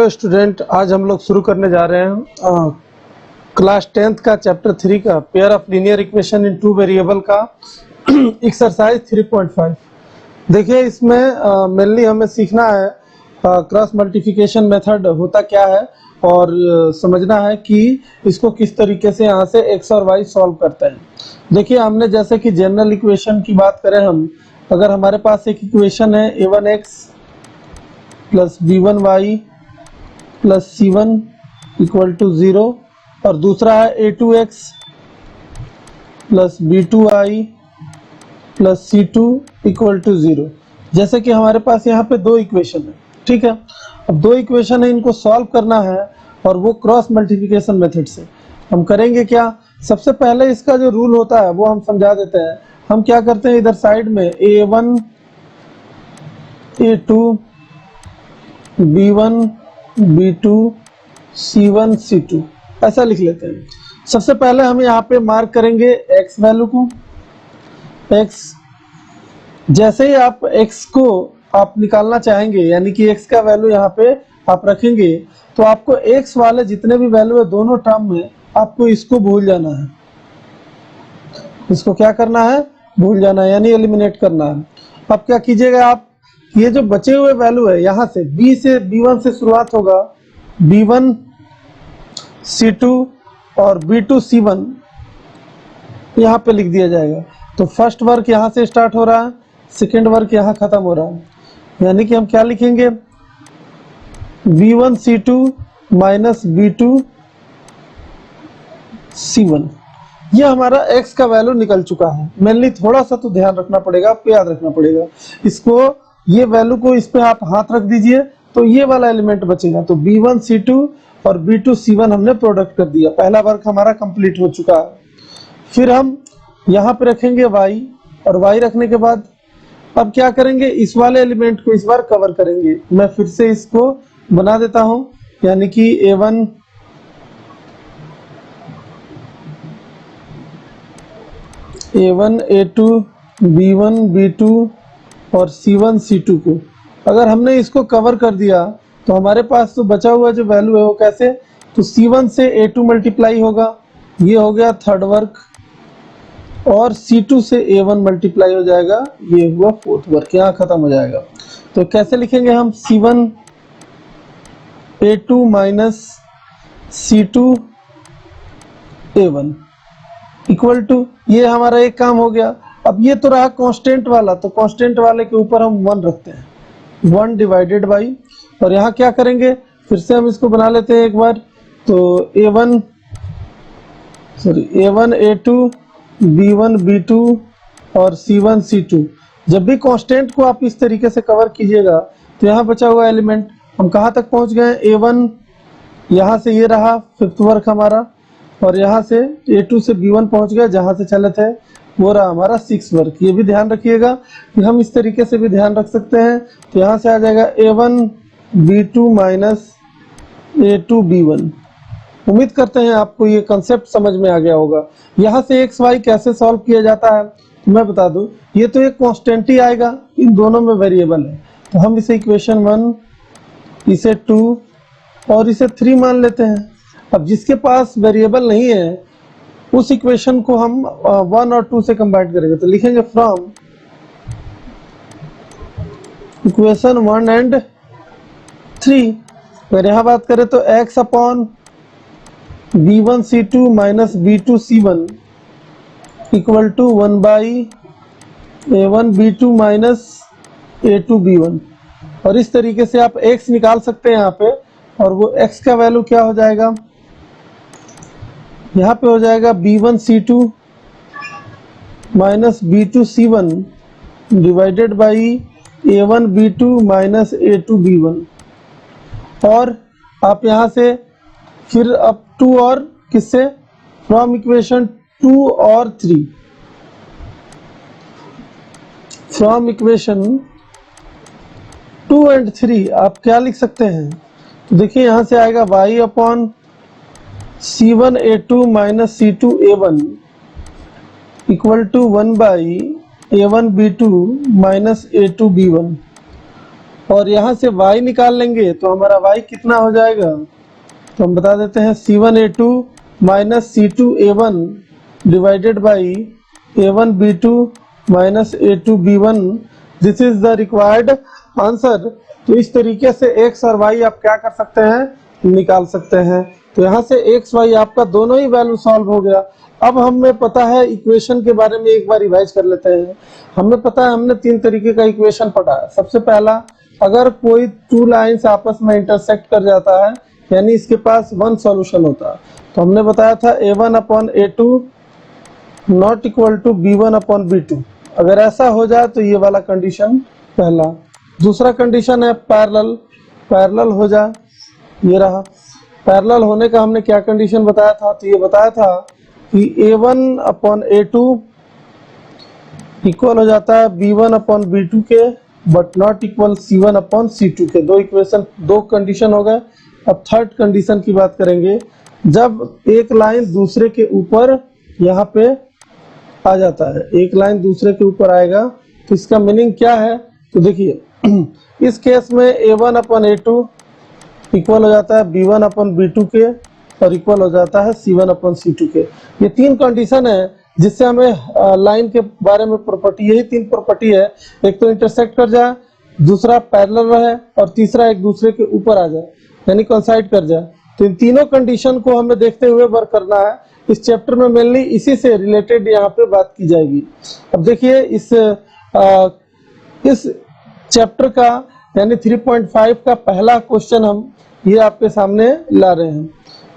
Hello student, आज हम लोग शुरू करने जा रहे हैं क्लास 10th का चैप्टर 3 का pair of linear equation in two variable का एक्सरसाइज 3.5। देखिए, इसमें मेनली हमें सीखना है क्रॉस मल्टीप्लिकेशन मेथड होता क्या है और समझना है कि इसको किस तरीके से यहाँ से x और y सॉल्व करते हैं। देखिए, हमने जैसे कि जनरल इक्वेशन की बात करें, हम अगर हमारे पास एक इक्वेशन है a1x plus b1y plus c1 equal to 0 और दूसरा है a2x plus b2y plus c2 equal to 0। जैसे कि हमारे पास यहाँ पे दो इक्वेशन है, ठीक है। अब दो इक्वेशन है, इनको सॉल्व करना है और वो क्रॉस मल्टीप्लिकेशन मेथड से हम करेंगे। क्या, सबसे पहले इसका जो रूल होता है वो हम समझा देते हैं। हम क्या करते हैं, इधर साइड में a1 a2 b1 b2 c1 c2 ऐसा लिख लेते हैं। सबसे पहले हम यहाँ पे मार्क करेंगे x वैल्यू को। x जैसे ही आप x को आप निकालना चाहेंगे, यानी कि x का वैल्यू यहाँ पे आप रखेंगे, तो आपको x वाले जितने भी वैल्यू है दोनों टर्म में आपको इसको भूल जाना है। इसको क्या करना है, भूल जाना है, यानी एलिमिनेट करना है। अब क्या कीजिएगा, आप ये जो बचे हुए वैल्यू है यहाँ से b1 से शुरुआत होगा, b1 c2 और b2 c1 यहाँ पे लिख दिया जाएगा। तो फर्स्ट वर्क यहाँ से स्टार्ट हो रहा है, सेकेंड वर्क यहाँ खत्म हो रहा है। यानी कि हम क्या लिखेंगे, b1 c2 minus b2 c1। ये हमारा x का वैल्यू निकल चुका है। मेनली थोड़ा सा तो ध्यान रखना पड़ेगा, आपको याद रखना पड़ेगा इसको, ये वैल्यू को इस पे आप हाथ रख दीजिए तो ये वाला एलिमेंट बचेगा। तो b1 c2 और b2 c1 हमने प्रोडक्ट कर दिया, पहला वर्क हमारा कंप्लीट हो चुका है। फिर हम यहाँ पे रखेंगे y, और y रखने के बाद अब क्या करेंगे, इस वाले एलिमेंट को इस बार कवर करेंगे। मैं फिर से इसको बना देता हूँ, यानी कि a1 a2 b1 b2 और c1 c2 को अगर हमने इसको कवर कर दिया तो हमारे पास तो बचा हुआ जो वैल्यू है वो कैसे, तो c1 से a2 मल्टीप्लाई होगा, ये हो गया थर्ड वर्क, और c2 से a1 मल्टीप्लाई हो जाएगा, ये हुआ फोर्थ वर्क, यहाँ खत्म हो जाएगा। तो कैसे लिखेंगे हम, c1 a2 minus c2 a1 equal to, ये हमारा एक काम हो गया। अब ये तो रहा कांस्टेंट वाला, तो कांस्टेंट वाले के ऊपर हम 1 रखते हैं, 1 डिवाइडेड बाई, और यहाँ क्या करेंगे, फिर से हम इसको बना लेते हैं एक बार। तो a1 a2 b1 b2 और c1 c2। जब भी कांस्टेंट को आप इस तरीके से कवर कीजिएगा तो यहाँ बचा हुआ एलिमेंट हम कहाँ तक पहुँच गए, a1 यहाँ से ये रहा फिफ्थ वर्क हमारा, और यहाँ से a2 से b1 पहुँच गया, जहाँ से चले थे वो रहा हमारा 6 वर्क। ये भी ध्यान रखिएगा कि हम इस तरीके से भी ध्यान रख सकते हैं। तो यहाँ से आ जाएगा a1 b2 minus a2 b1। उम्मीद करते हैं आपको ये कंसेप्ट समझ में आ गया होगा। यहाँ से एक्स वाई कैसे सॉल्व किया जाता है तो मैं बता दूं, ये तो एक कांस्टेंट ही आएगा, इन दोनों में वेरिएबल है, तो हम इसे इक्वेशन 1, इसे 2 और इसे 3 मान लेते हैं। अब जिसके पास वेरिएबल नहीं है उस इक्वेशन को हम 1 और 2 से कंबाइन करेंगे। तो लिखेंगे फ्रॉम इक्वेशन 1 एंड 3। अगर यहाँ बात करें तो x upon b1 c2 minus b2 c1 equal to 1 by a1 b2 minus a2 b1। और इस तरीके से आप x निकाल सकते हैं यहाँ पे, और वो x का वैल्यू क्या हो जाएगा, यहाँ पे हो जाएगा b1 c2 minus b2 c1 divided by a1 b2 minus a2 b1। और आप यहाँ से फिर अब 2 और किससे, फ्रॉम इक्वेशन 2 और 3, फ्रॉम इक्वेशन 2 एंड 3 आप क्या लिख सकते हैं। तो देखिए यहाँ से आएगा y upon c1 a2 minus c2 a1 equal to 1 by a1 b2 minus a2 b1। और यहाँ से y निकाल लेंगे तो हमारा y कितना हो जाएगा, तो हम बता देते हैं C1A2 minus C2A1 divided by A1B2 minus A2B1, this is the required answer. तो इस तरीके से x और y आप क्या कर सकते हैं, निकाल सकते हैं। तो यहाँ से x y आपका दोनों ही वैल्यू सॉल्व हो गया। अब हमें पता है इक्वेशन के बारे में एक बार रिवाइज कर लेते हैं। हमें पता है हमने 3 तरीके का इक्वेशन पढ़ा है। सबसे पहला, अगर कोई 2 लाइंस आपस में इंटरसेक्ट कर जाता है यानी इसके पास 1 सॉल्यूशन होता है, तो हमने बताया था A1/A2 not equal to B1/B2। अगर ऐसा हो जाए तो ये वाला कंडीशन पहला। दूसरा कंडीशन है पैरेलल हो जाए, ये रहा। पैरेलल होने का हमने क्या कंडीशन बताया था, तो ये बताया था कि A1/A2 इक्वल हो जाता है B1/B2 के, बट नॉट इक्वल C1/C2 के। दो कंडीशन हो गए। अब थर्ड कंडीशन की बात करेंगे, जब एक लाइन दूसरे के ऊपर यहाँ पे आ जाता है, एक लाइन दूसरे के ऊपर आएगा तो इसका मीनिंग क्या है, तो देखिए इस केस में A1/A2 इक्वल हो जाता है B1/B2 के और इक्वल हो जाता है C1/C2 के। ये 3 कंडीशन है जिससे हमें लाइन के बारे में प्रॉपर्टी, यही 3 प्रॉपर्टी है। एक तो इंटरसेक्ट कर जाए, दूसरा पैरेलल रहे और तीसरा एक दूसरे के ऊपर आ जाए यानी कोइंसाइड कर जाए। तो इन तीनों कंडीशन को हमें देखते हुए वर्क करना है। इस चैप्टर में मेनली इसी से रिलेटेड यहाँ पे बात की जाएगी। अब देखिए इस चैप्टर का यानी 3.5 का पहला क्वेश्चन हम ये आपके सामने ला रहे हैं।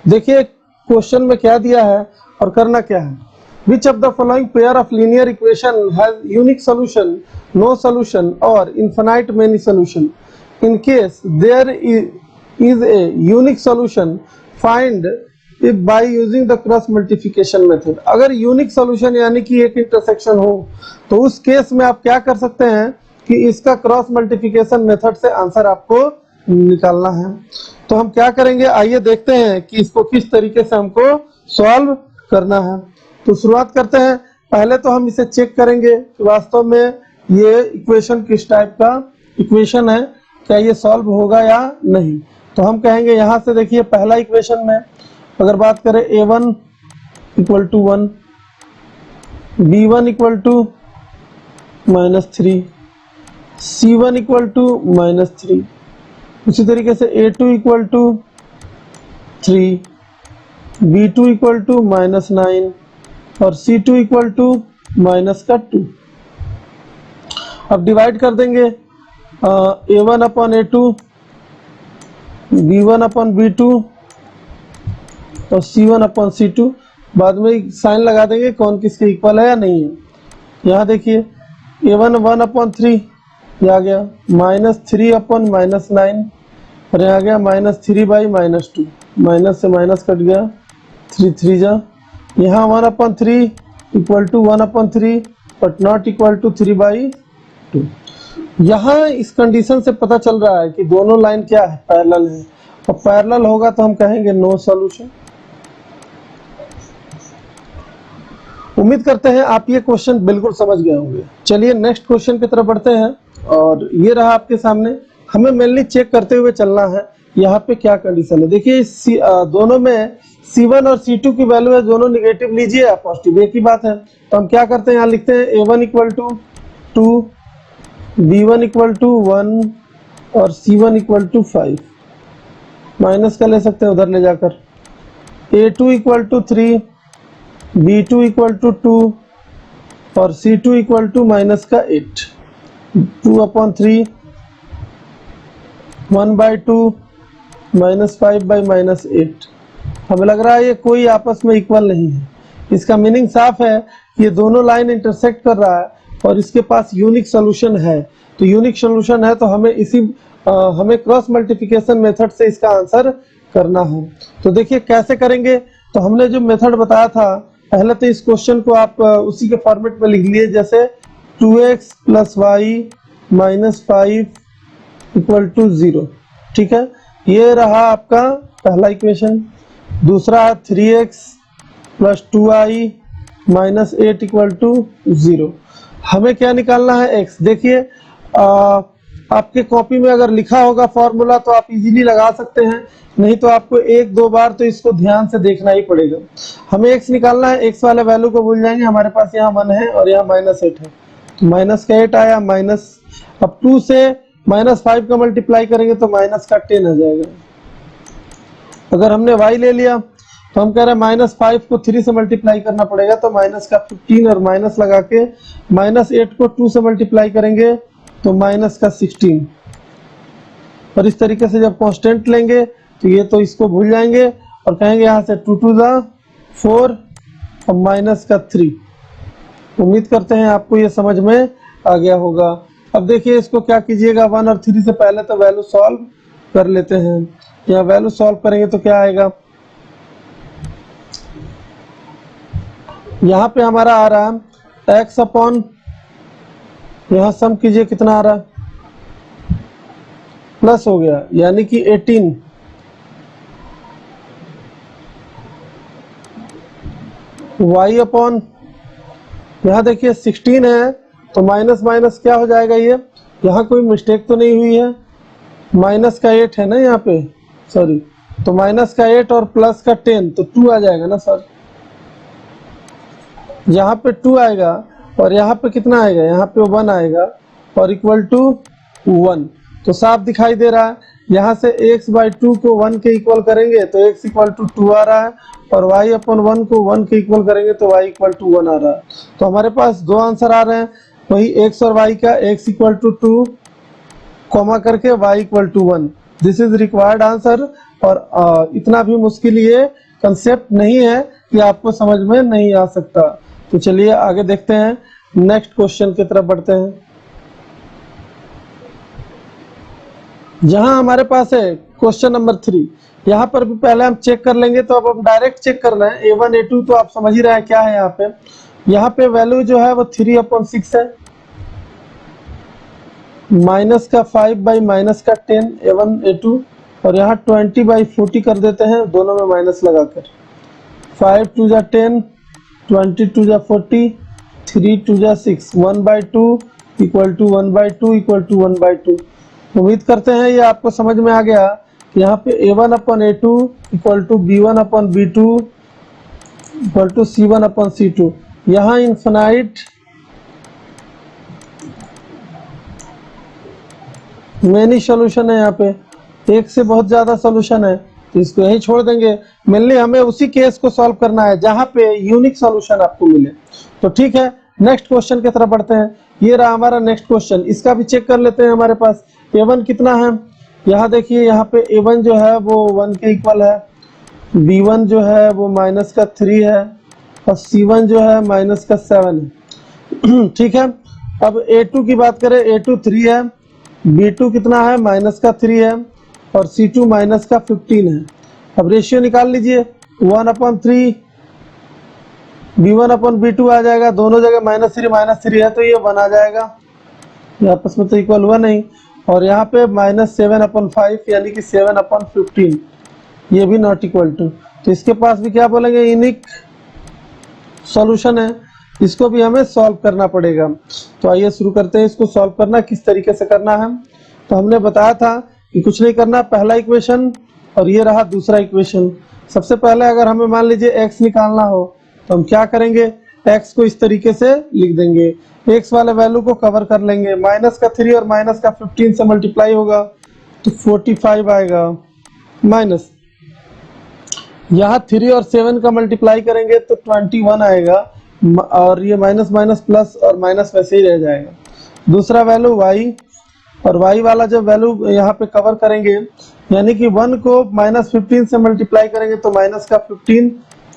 देखिए क्वेश्चन में क्या दिया है और करना क्या है। Which of the following pair of linear equation has unique solution, no solution or infinite many solution? In case there is a unique solution, find if by using the cross multiplication method। अगर unique solution यानी कि एक intersection हो तो उस case में आप क्या कर सकते हैं कि इसका क्रॉस मल्टीप्लिकेशन मेथड से आंसर आपको निकालना है। तो हम क्या करेंगे, आइए देखते हैं कि इसको किस तरीके से हमको सॉल्व करना है। तो शुरुआत करते हैं। पहले तो हम इसे चेक करेंगे कि वास्तव में ये इक्वेशन किस टाइप का इक्वेशन है, क्या ये सॉल्व होगा या नहीं। तो हम कहेंगे यहाँ से, देखिए पहला इक्वेशन में अगर बात करें A1 equal to 1, B1 equal to -3, C1 equal to -3, उसी तरीके से A2 equal to 3, B2 equal to -9 और C2 इक्वल टू -2। अब डिवाइड कर देंगे A1/A2, B1/B2 और C1/C2। बाद में साइन लगा देंगे कौन किसके इक्वल है या नहीं है। यहाँ देखिए A1 1/3, ये आ गया -3/-9 और यहाँ आ गया -3/-2, माइनस से माइनस कट गया, 3 3 जा। यहाँ 1/3 equal to 1/3 but not equal to 3/2। यहाँ इस कंडीशन से पता चल रहा है कि दोनों लाइन क्या है, पैरेलल है। और पैरेलल होगा तो हम कहेंगे नो सॉल्यूशन। उम्मीद करते हैं आप ये क्वेश्चन बिल्कुल समझ गए होंगे। चलिए नेक्स्ट क्वेश्चन की तरफ बढ़ते हैं। और ये रहा आपके सामने। हमें मेनली चेक करते हुए चलना है यहाँ पे क्या कंडीशन है। देखिए दोनों में C1 और C2 की वैल्यू है, दोनों निगेटिव लीजिए या पॉजिटिव, एक ही बात है। तो हम क्या करते हैं, यहाँ लिखते हैं A1 equal to 2, B1 equal to 1 और C1 इक्वल टू 5। माइनस का ले सकते हैं उधर ले जाकर। A2 equal to 3, B2 equal to 2 और C2 इक्वल टू -8। 2/3, 1/2 -5/-8। हमें लग रहा है ये कोई आपस में इक्वल नहीं है। इसका मीनिंग साफ है कि ये दोनों लाइन इंटरसेक्ट कर रहा है और इसके पास यूनिक सोल्यूशन है। तो यूनिक सोल्यूशन है तो हमें क्रॉस मल्टीप्लिकेशन मेथड से इसका आंसर करना है। तो देखिए कैसे करेंगे। तो हमने जो मेथड बताया था, पहले तो इस क्वेश्चन को आप उसी के फॉर्मेट में लिख लिए, जैसे 2x + y - 5 = 0। ठीक है, ये रहा आपका पहला इक्वेशन। दूसरा 3x + 2y - 8 = 0। हमें क्या निकालना है, x। देखिए आपके कॉपी में अगर लिखा होगा फॉर्मूला तो आप इजीली लगा सकते हैं, नहीं तो आपको एक दो बार तो इसको ध्यान से देखना ही पड़ेगा। हमें x निकालना है, x वाले वैल्यू को भूल जाएंगे, हमारे पास यहाँ 1 है और यहाँ -8 है, तो माइनस का 8 आया, माइनस अब 2 से -5 का मल्टीप्लाई करेंगे तो माइनस का 10 आ जाएगा। अगर हमने y ले लिया तो हम कह रहे हैं -5 को 3 से मल्टीप्लाई करना पड़ेगा, तो माइनस का 15 और माइनस लगा के -8 को 2 से मल्टीप्लाई करेंगे तो माइनस का 16। और इस तरीके से जब कांस्टेंट लेंगे तो ये तो इसको भूल जाएंगे और कहेंगे यहाँ से 2 to the 4 और माइनस का 3। उम्मीद करते हैं आपको ये समझ में आ गया होगा। अब देखिए इसको क्या कीजिएगा, 1 और 3 से पहले तो वैल्यू सॉल्व कर लेते हैं। यहाँ वैल्यू सॉल्व करेंगे तो क्या आएगा, यहाँ पे हमारा आ रहा है x अपॉन, यहाँ सम कीजिए कितना आ रहा है, प्लस हो गया यानी कि 18 y अपॉन, यहाँ देखिए 16 है तो माइनस माइनस क्या हो जाएगा, ये यहाँ कोई मिस्टेक तो नहीं हुई है, माइनस का 8 है ना यहाँ पे, सॉरी, तो माइनस का 8 और प्लस का 10 तो 2 आ जाएगा ना सर, यहाँ पे 2 आएगा और यहाँ पे कितना आएगा, यहाँ पे 1 आएगा और इक्वल टू 1, तो साफ दिखाई दे रहा है। यहाँ से x/2 को 1 के इक्वल करेंगे तो x इक्वल टू 2 आ रहा है और y अपॉन 1 को 1 के इक्वल करेंगे तो y इक्वल टू 1 आ रहा है। तो हमारे पास दो आंसर आ रहे हैं, वही x और y का, x इक्वल टू 2 कॉमा करके y equal to 1, this is required answer. और इतना भी मुश्किल ये कंसेप्ट नहीं है कि आपको समझ में नहीं आ सकता। तो चलिए आगे देखते हैं, नेक्स्ट क्वेश्चन की तरफ बढ़ते हैं। जहां हमारे पास है क्वेश्चन नंबर 3, यहाँ पर भी पहले हम चेक कर लेंगे, तो अब हम डायरेक्ट चेक कर रहे हैं a1 a2, तो आप समझ ही रहे हैं क्या है यहाँ पे वैल्यू जो है वो 3/6 है, माइनस का 5 बाई माइनस का 10 a1 a2, और यहाँ 20/40 कर देते हैं दोनों में माइनस लगाकर, 5 2 जा 10, 20 2 जा 40, 3 2 जा 6, 1/2 इक्वल टू 1/2 इक्वल टू 1/2। उम्मीद करते हैं ये आपको समझ में आ गया कि यहाँ पे a1 upon a2 equal to b1 upon b2 equal to c1 upon c2। यहाँ इन्फिनाइट मेनी सॉल्यूशन है, यहाँ पे एक से बहुत ज्यादा सॉल्यूशन है, तो इसको यही छोड़ देंगे। मेनली हमें उसी केस को सॉल्व करना है जहाँ पे यूनिक सॉल्यूशन आपको मिले। तो ठीक है, नेक्स्ट क्वेश्चन की तरफ बढ़ते हैं। ये रहा हमारा नेक्स्ट क्वेश्चन, इसका भी चेक कर लेते हैं। हमारे पास a1 कितना है, यहाँ देखिए, यहाँ पे a1 जो है वो 1 के इक्वल है, b1 जो है वो माइनस का 3 है और c1 जो है माइनस का 7 है। ठीक है, अब a2 की बात करें, a2 3 है, b2 कितना है, माइनस का 3 है और c2 माइनस का 15 है। अब रेशियो निकाल लीजिए, 1/3 b1 अपॉन b2 आ जाएगा, दोनों जगह -3 है तो ये 1 आ जाएगा, ये आपस में तो इक्वल हुआ नहीं। और यहाँ पे -7/5 यानी कि 7/15, ये भी नॉट इक्वल टू, तो इसके पास भी क्या बोलेंगे, यूनिक सॉल्यूशन है, इसको भी हमें सॉल्व करना पड़ेगा। तो आइए शुरू करते हैं इसको सॉल्व करना, किस तरीके से करना है। तो हमने बताया था कि कुछ नहीं करना, पहला इक्वेशन और ये रहा दूसरा इक्वेशन। सबसे पहले अगर हमें मान लीजिए x निकालना हो तो हम क्या करेंगे, x को इस तरीके से लिख देंगे, x वाले वैल्यू को कवर कर लेंगे, माइनस का 3 और माइनस का 15 से मल्टीप्लाई होगा तो 45 आएगा, माइनस यहाँ 3 और 7 का मल्टीप्लाई करेंगे तो 21 आएगा, और ये माइनस माइनस प्लस और माइनस वैसे ही रह जाएगा। दूसरा वैल्यू y, और y वाला जब वैल्यू यहाँ पे कवर करेंगे यानी कि 1 को -15 से मल्टीप्लाई करेंगे तो माइनस का 15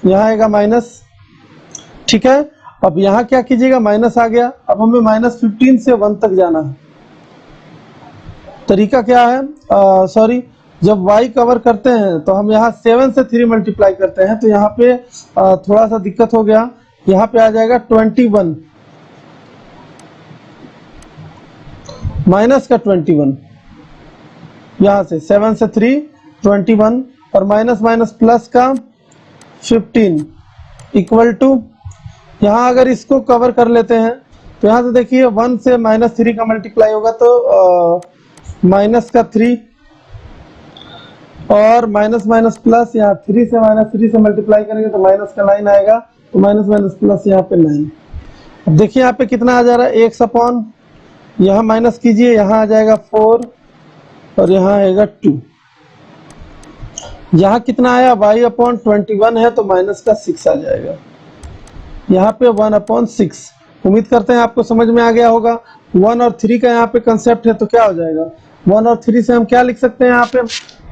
यहाँ आएगा माइनस। ठीक है, अब यहाँ क्या कीजिएगा, माइनस आ गया, अब हमें -15 से 1 तक जाना है। तरीका क्या है, सॉरी, जब y कवर करते हैं तो हम यहाँ 7 से 3 मल्टीप्लाई करते हैं, तो यहाँ पे थोड़ा सा दिक्कत हो गया, यहाँ पे आ जाएगा 21 माइनस का 21, यहाँ से 7 से 3 21 और माइनस माइनस प्लस का 15 इक्वल टू, यहाँ अगर इसको कवर कर लेते हैं तो यहाँ से देखिए 1 से -3 का मल्टीप्लाई होगा तो माइनस का 3 और माइनस माइनस प्लस, यहाँ 3 से -3 से मल्टीप्लाई करेंगे तो माइनस का 9 आएगा, तो माइनस माइनस प्लस यहाँ पे 9। अब देखिए यहाँ पे कितना आ जा रहा है, x अपॉन, यहाँ माइनस कीजिए, यहाँ आ जाएगा 4 और यहाँ आएगा 2। यहाँ कितना आया, y अपॉन 21 है तो माइनस का 6 आ जाएगा, यहाँ पे 1 अपॉन 6। उम्मीद करते हैं आपको समझ में आ गया होगा। 1 और 3 का यहाँ पे कंसेप्ट है तो क्या हो जाएगा, 1 और 3 से हम क्या लिख सकते हैं यहाँ पे,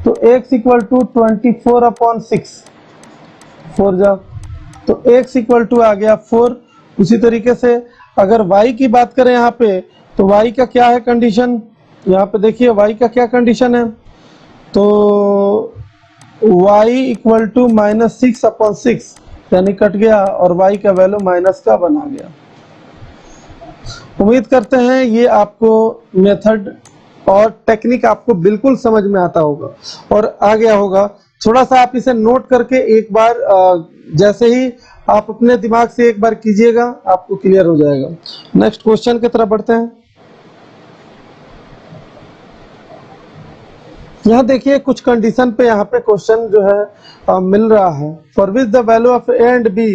तो x इक्वल टू 24 अपॉन 6, 4 जाओ तो x इक्वल टू आ गया 4। उसी तरीके से अगर y की बात करें यहाँ पे, तो y का क्या है कंडीशन, यहाँ पे देखिए y का क्या कंडीशन है, तो y इक्वल टू -6 अपॉन 6, यानी कट गया और y का वैल्यू माइनस का बना गया। उम्मीद करते हैं ये आपको मेथड और टेक्निक आपको बिल्कुल समझ में आता होगा और आ गया होगा। थोड़ा सा आप इसे नोट करके एक बार जैसे ही आप अपने दिमाग से एक बार कीजिएगा आपको क्लियर हो जाएगा। नेक्स्ट क्वेश्चन की तरफ बढ़ते हैं। यहाँ देखिए कुछ कंडीशन पे यहाँ पे क्वेश्चन जो है मिल रहा है। For which the value of A and B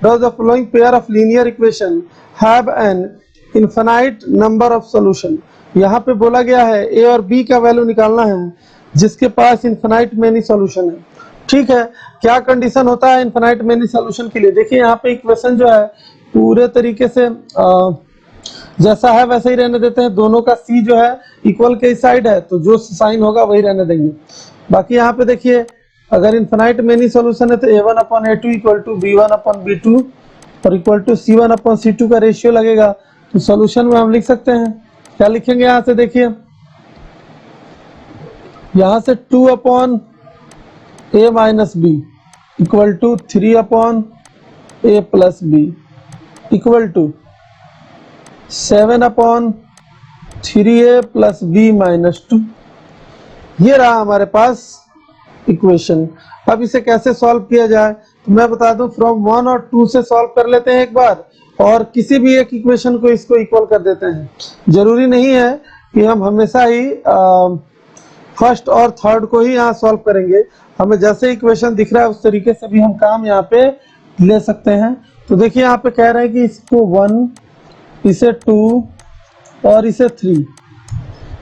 does the following pair of linear equation have an infinite number of solution. यहाँ पे बोला गया है ए और बी का वैल्यू निकालना है जिसके पास इनफाइनाइट मेनी सॉल्यूशन है। ठीक है, क्या कंडीशन होता है इनफाइनाइट मेनी सॉल्यूशन के लिए, देखिए यहाँ पे इक्वेशन जो है पूरे तरीके से जैसा है वैसे ही रहने देते हैं। दोनों का सी जो है इक्वल के साइड है तो जो साइन होगा वही रहने देंगे। बाकी यहाँ पे देखिए अगर इनफाइनाइट मेनी सॉल्यूशन है तो a1 upon a2 equal to b1 upon b2 और equal to c1 upon c2 का रेशियो लगेगा। तो सॉल्यूशन में हम लिख सकते हैं, क्या लिखेंगे यहाँ से देखिए, यहाँ से 2 upon a minus B equal to 3 upon a plus B equal to 7 upon 3a plus b minus 2। ये रहा हमारे पास इक्वेशन। अब इसे कैसे सॉल्व किया जाए तो मैं बता दूं, फ्रॉम 1 और 2 से सॉल्व कर लेते हैं एक बार और किसी भी एक इक्वेशन को इसको इक्वल कर देते हैं। जरूरी नहीं है कि हम हमेशा ही फर्स्ट और थर्ड को ही यहाँ सॉल्व करेंगे, हमें जैसे इक्वेशन दिख रहा है उस तरीके से भी हम काम यहाँ पे ले सकते हैं। तो देखिए यहाँ पे कह रहे हैं कि इसको 1, इसे 2 और इसे 3,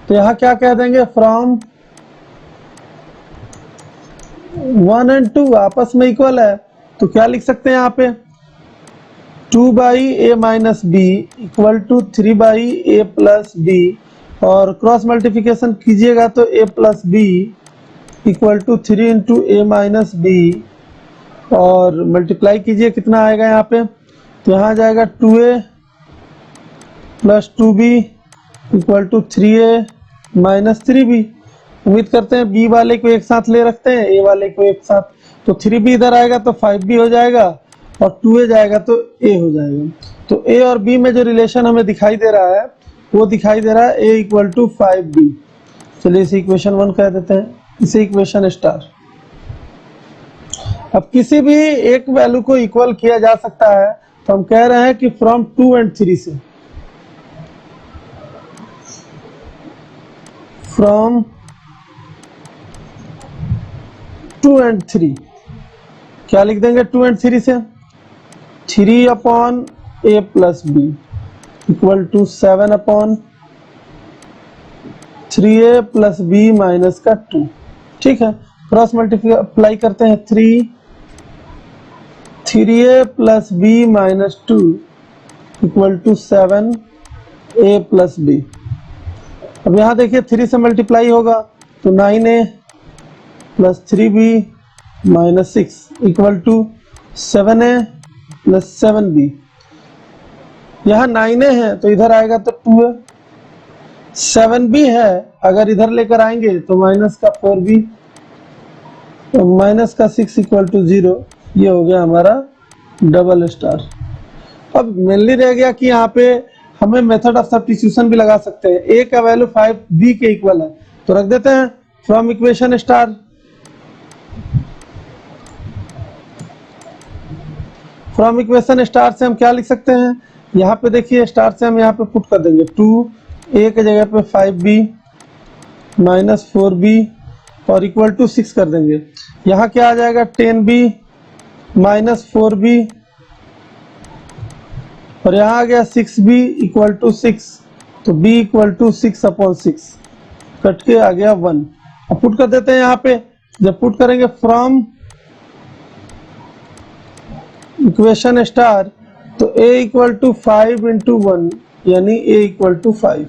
तो यहाँ क्या कह देंगे, फ्रॉम 1 एंड 2 आपस में इक्वल है तो क्या लिख सकते हैं यहाँ पे, 2 by A minus B equal to 3 by A plus B और क्रॉस मल्टीप्लिकेशन कीजिएगा तो a plus B equal to 3 into A minus B और मल्टीप्लाई कीजिए कितना आएगा यहाँ पे, तो यहाँ आ जाएगा 2a plus 2b equal to 3a minus 3b। उम्मीद करते हैं b वाले को एक साथ ले रखते हैं, a वाले को एक साथ, तो 3b इधर आएगा तो 5b हो जाएगा और 2a जाएगा तो a हो जाएगा। तो a और b में जो रिलेशन हमें दिखाई दे रहा है वो दिखाई दे रहा है a इक्वल टू 5b। चलिए इसे इक्वेशन 1 कह देते हैं, इसे इक्वेशन स्टार। अब किसी भी एक वैल्यू को इक्वल किया जा सकता है तो हम कह रहे हैं कि फ्रॉम 2 एंड 3 से, फ्रॉम 2 एंड 3, क्या लिख देंगे 2 एंड 3 से, 3 upon a plus B equal to 7 upon 3a plus B minus का 2। ठीक है, क्रॉस मल्टीप्लाई करते हैं, 3a plus B minus 2 equal to 7a plus B. अब यहाँ देखिए 3 से मल्टीप्लाई होगा तो 9a plus 3b minus 6 equal to 7a plus 7b। यहाँ 9a है तो इधर आएगा तो 2a, 7b है अगर इधर लेकर आएंगे तो माइनस का 4b, तो माइनस का 6 इक्वल टू 0। ये हो गया हमारा डबल स्टार। अब मेनली रह गया कि यहाँ पे हमें मेथड ऑफ सब्स्टिट्यूशन भी लगा सकते हैं। a का वैल्यू 5b के इक्वल है तो रख देते हैं from equation star. From equation star से हम क्या लिख सकते हैं, यहाँ पे देखिए स्टार से हम यहाँ पे पुट कर देंगे 2a के जगह पे 5b माइनस 4b और इक्वल टू 6 कर देंगे। यहाँ क्या आ जाएगा 10b माइनस 4b और यहाँ आ गया 6b इक्वल टू 6, तो b इक्वल टू 6/6 कट के आ गया 1। अब पुट कर देते हैं यहाँ पे, जब पुट करेंगे फ्रॉम इक्वेशन स्टार तो a इक्वल टू 5 इंटू 1 यानी a इक्वल टू 5।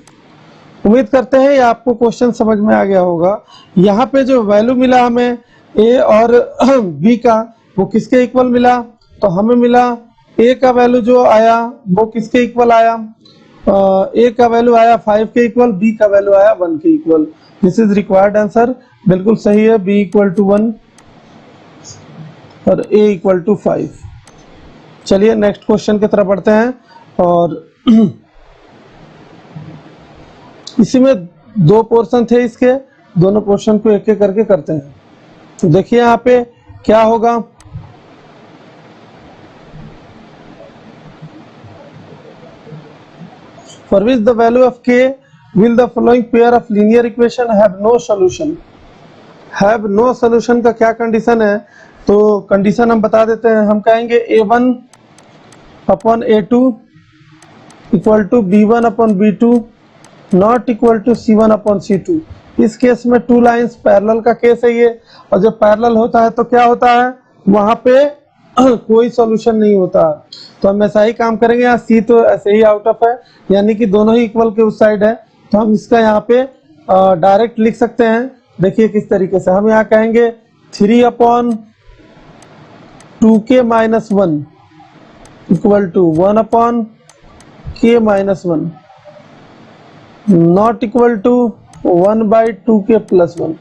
उम्मीद करते हैं ये आपको क्वेश्चन समझ में आ गया होगा। यहाँ पे जो वैल्यू मिला हमें a और b का, वो किसके इक्वल मिला, तो हमें मिला a का वैल्यू जो आया वो किसके इक्वल आया, a का वैल्यू आया 5 के इक्वल, b का वैल्यू आया 1 के equal. This is required answer, बिल्कुल सही है, b इक्वल टू 1 और a इक्वल टू 5। चलिए नेक्स्ट क्वेश्चन की तरफ बढ़ते हैं और इसी में दो पोर्शन थे इसके, दोनों पोर्शन को एक एक करके करते हैं। तो देखिए यहाँ पे क्या होगा, for which the value of k will the following pair of linear equation have no solution। have no solution का क्या कंडीशन है, तो कंडीशन हम बता देते हैं। हम कहेंगे a1 upon a2 equal to b1 upon b2 not equal to c1 upon c2। इस केस में टू लाइंस पैरेलल का केस है ये, और जब पैरेलल होता है तो क्या होता है, वहां पे कोई सॉल्यूशन नहीं होता। तो हम ऐसा ही काम करेंगे। यहाँ c तो ऐसे ही आउट ऑफ है, यानी कि दोनों ही इक्वल के उस साइड है, तो हम इसका यहाँ पे डायरेक्ट लिख सकते हैं। देखिए किस तरीके से, हम यहाँ कहेंगे 3 upon 2k minus 1 equal to 1 upon k minus 1 not equal to 1/2k plus 1।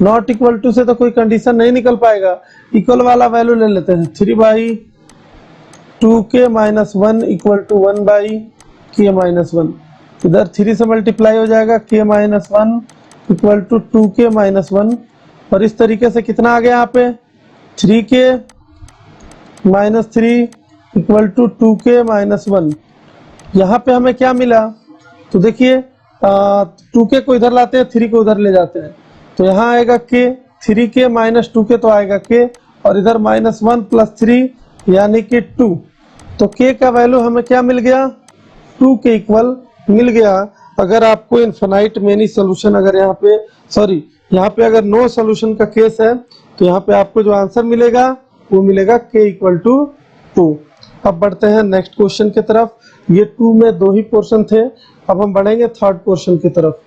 Not equal to से तो कोई कंडीशन नहीं निकल पाएगा, इक्वल वाला वैल्यू ले लेते हैं। 3/2k minus 1 equal to 1/k minus 1। इधर 3 से मल्टीप्लाई हो जाएगा, k minus 1 equal to 2k minus 1। और इस तरीके से कितना आ गया यहाँ पे 3k minus 3 equal to 2k minus 1। यहाँ पे हमें क्या मिला, तो देखिए 2k को इधर लाते हैं, 3 को उधर ले जाते हैं, तो यहाँ आएगा k, 3k माइनस 2k तो आएगा k, और इधर माइनस 1 प्लस 3 यानी कि 2। तो k का वैल्यू हमें क्या मिल गया, 2 के इक्वल मिल गया। अगर आपको इनफिनाइट मेनी सोल्यूशन, अगर यहाँ पे सॉरी यहाँ पे अगर नो सोल्यूशन का केस है, तो यहाँ पे आपको जो आंसर मिलेगा वो मिलेगा k इक्वल टू 2। अब बढ़ते हैं नेक्स्ट क्वेश्चन की तरफ। ये 2 में 2 ही पोर्शन थे, अब हम बढ़ेंगे थर्ड पोर्शन की तरफ।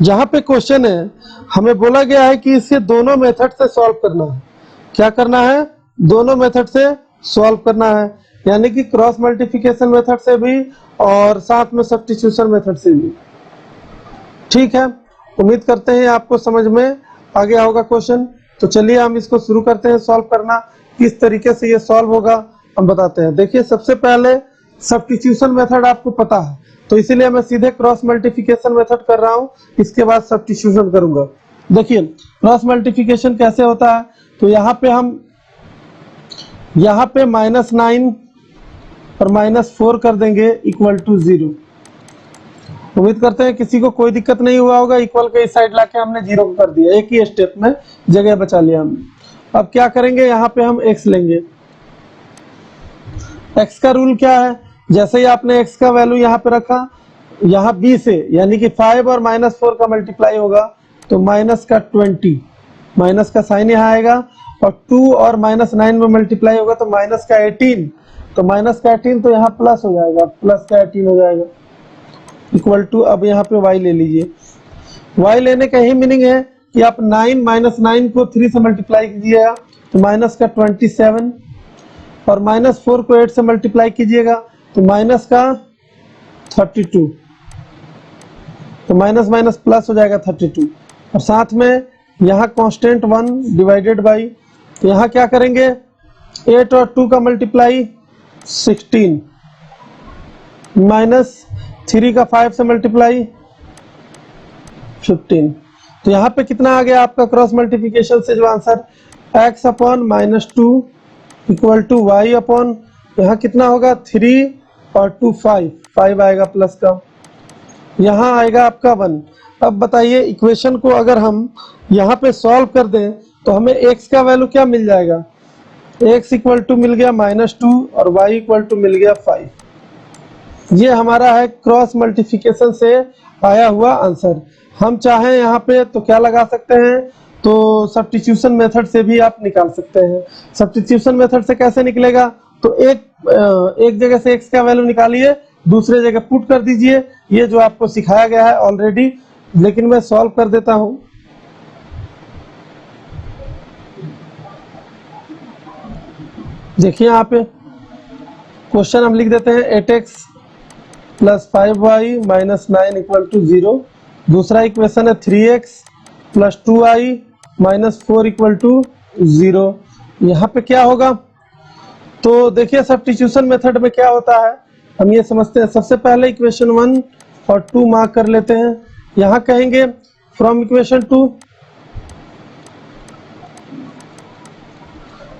जहां पे क्वेश्चन है, हमें बोला गया है कि इसे दोनों मेथड से सॉल्व करना है। क्या करना है, दोनों मेथड से सॉल्व करना है, यानी कि क्रॉस मल्टीप्लिकेशन मेथड से भी और साथ में सब्स्टिट्यूशन मेथड से भी। ठीक है, उम्मीद करते हैं आपको समझ में आ गया होगा क्वेश्चन। तो चलिए हम इसको शुरू करते हैं सॉल्व करना। किस तरीके से ये सॉल्व होगा हम बताते हैं। देखिए सबसे पहले सब्स्टिट्यूशन मेथड आपको पता है, तो इसीलिए मैं सीधे क्रॉस मल्टीप्लिकेशन मेथड कर रहा हूं, इसके बाद सब्स्टिट्यूशन करूंगा। देखिए क्रॉस मल्टीप्लिकेशन कैसे होता है, तो यहाँ पे हम यहाँ पे -9 और -4 कर देंगे इक्वल टू 0। उम्मीद करते हैं किसी को कोई दिक्कत नहीं हुआ होगा। इक्वल के इस साइड लाके हमने 0 कर दिया, एक ही स्टेप में जगह बचा लिया हमने। अब क्या करेंगे, यहाँ पे हम x लेंगे। x का रूल क्या है, जैसे ही आपने x का वैल्यू यहाँ पे रखा, यहाँ b से यानी कि 5 और -4 का मल्टीप्लाई होगा तो माइनस का 20, माइनस का साइन यहाँ आएगा, और 2 और -9 में मल्टीप्लाई होगा तो माइनस का 18, तो माइनस का 18 तो यहाँ प्लस हो जाएगा, प्लस का 18 हो जाएगा इक्वल टू। अब यहाँ पे y ले लीजिए। y लेने का ही मीनिंग है कि आप 9 -9 को 3 से मल्टीप्लाई कीजिएगा तो माइनस का 27, और -4 को 8 से मल्टीप्लाई कीजिएगा तो माइनस का 32, तो माइनस माइनस प्लस हो जाएगा 32, और साथ में यहाँ कांस्टेंट 1 डिवाइडेड बाई, तो यहाँ क्या करेंगे 8 और 2 का मल्टीप्लाई 16, माइनस 3 का 5 से मल्टीप्लाई 15। तो यहाँ पे कितना आ गया आपका क्रॉस मल्टीप्लिकेशन से जो answer x upon -2 equal to y upon, यहाँ कितना होगा 3 और 2 5 आएगा प्लस का, यहाँ आएगा आपका 1। अब बताइए इक्वेशन को अगर हम यहाँ पे सॉल्व कर दें तो हमें x का वैल्यू क्या मिल जाएगा, x इक्वल टू मिल गया -2 और y इक्वल टू मिल गया 5। ये हमारा है क्रॉस मल्टीप्लिकेशन से आया हुआ आंसर। हम चाहें यहाँ पे तो क्या लगा सकते हैं, तो सब्स्टिट्यूशन मेथड से भी आप निकाल सकते हैं। सब्स्टिट्यूशन मेथड से कैसे निकलेगा, तो एक जगह से x का वैल्यू निकालिए, दूसरे जगह पुट कर दीजिए। ये जो आपको सिखाया गया है ऑलरेडी, लेकिन मैं सॉल्व कर देता हूं। देखिए यहाँ पे क्वेश्चन हम लिख देते हैं 8x plus 5y minus 9 equal to 0। दूसरा इक्वेशन है 3x plus 2y minus 4 equal to 0। यहाँ पे क्या होगा, तो देखिए सब्स्टिट्यूशन मेथड में क्या होता है हम ये समझते हैं। सबसे पहले इक्वेशन 1 और 2 मार्क कर लेते हैं। यहाँ कहेंगे फ्रॉम इक्वेशन 2,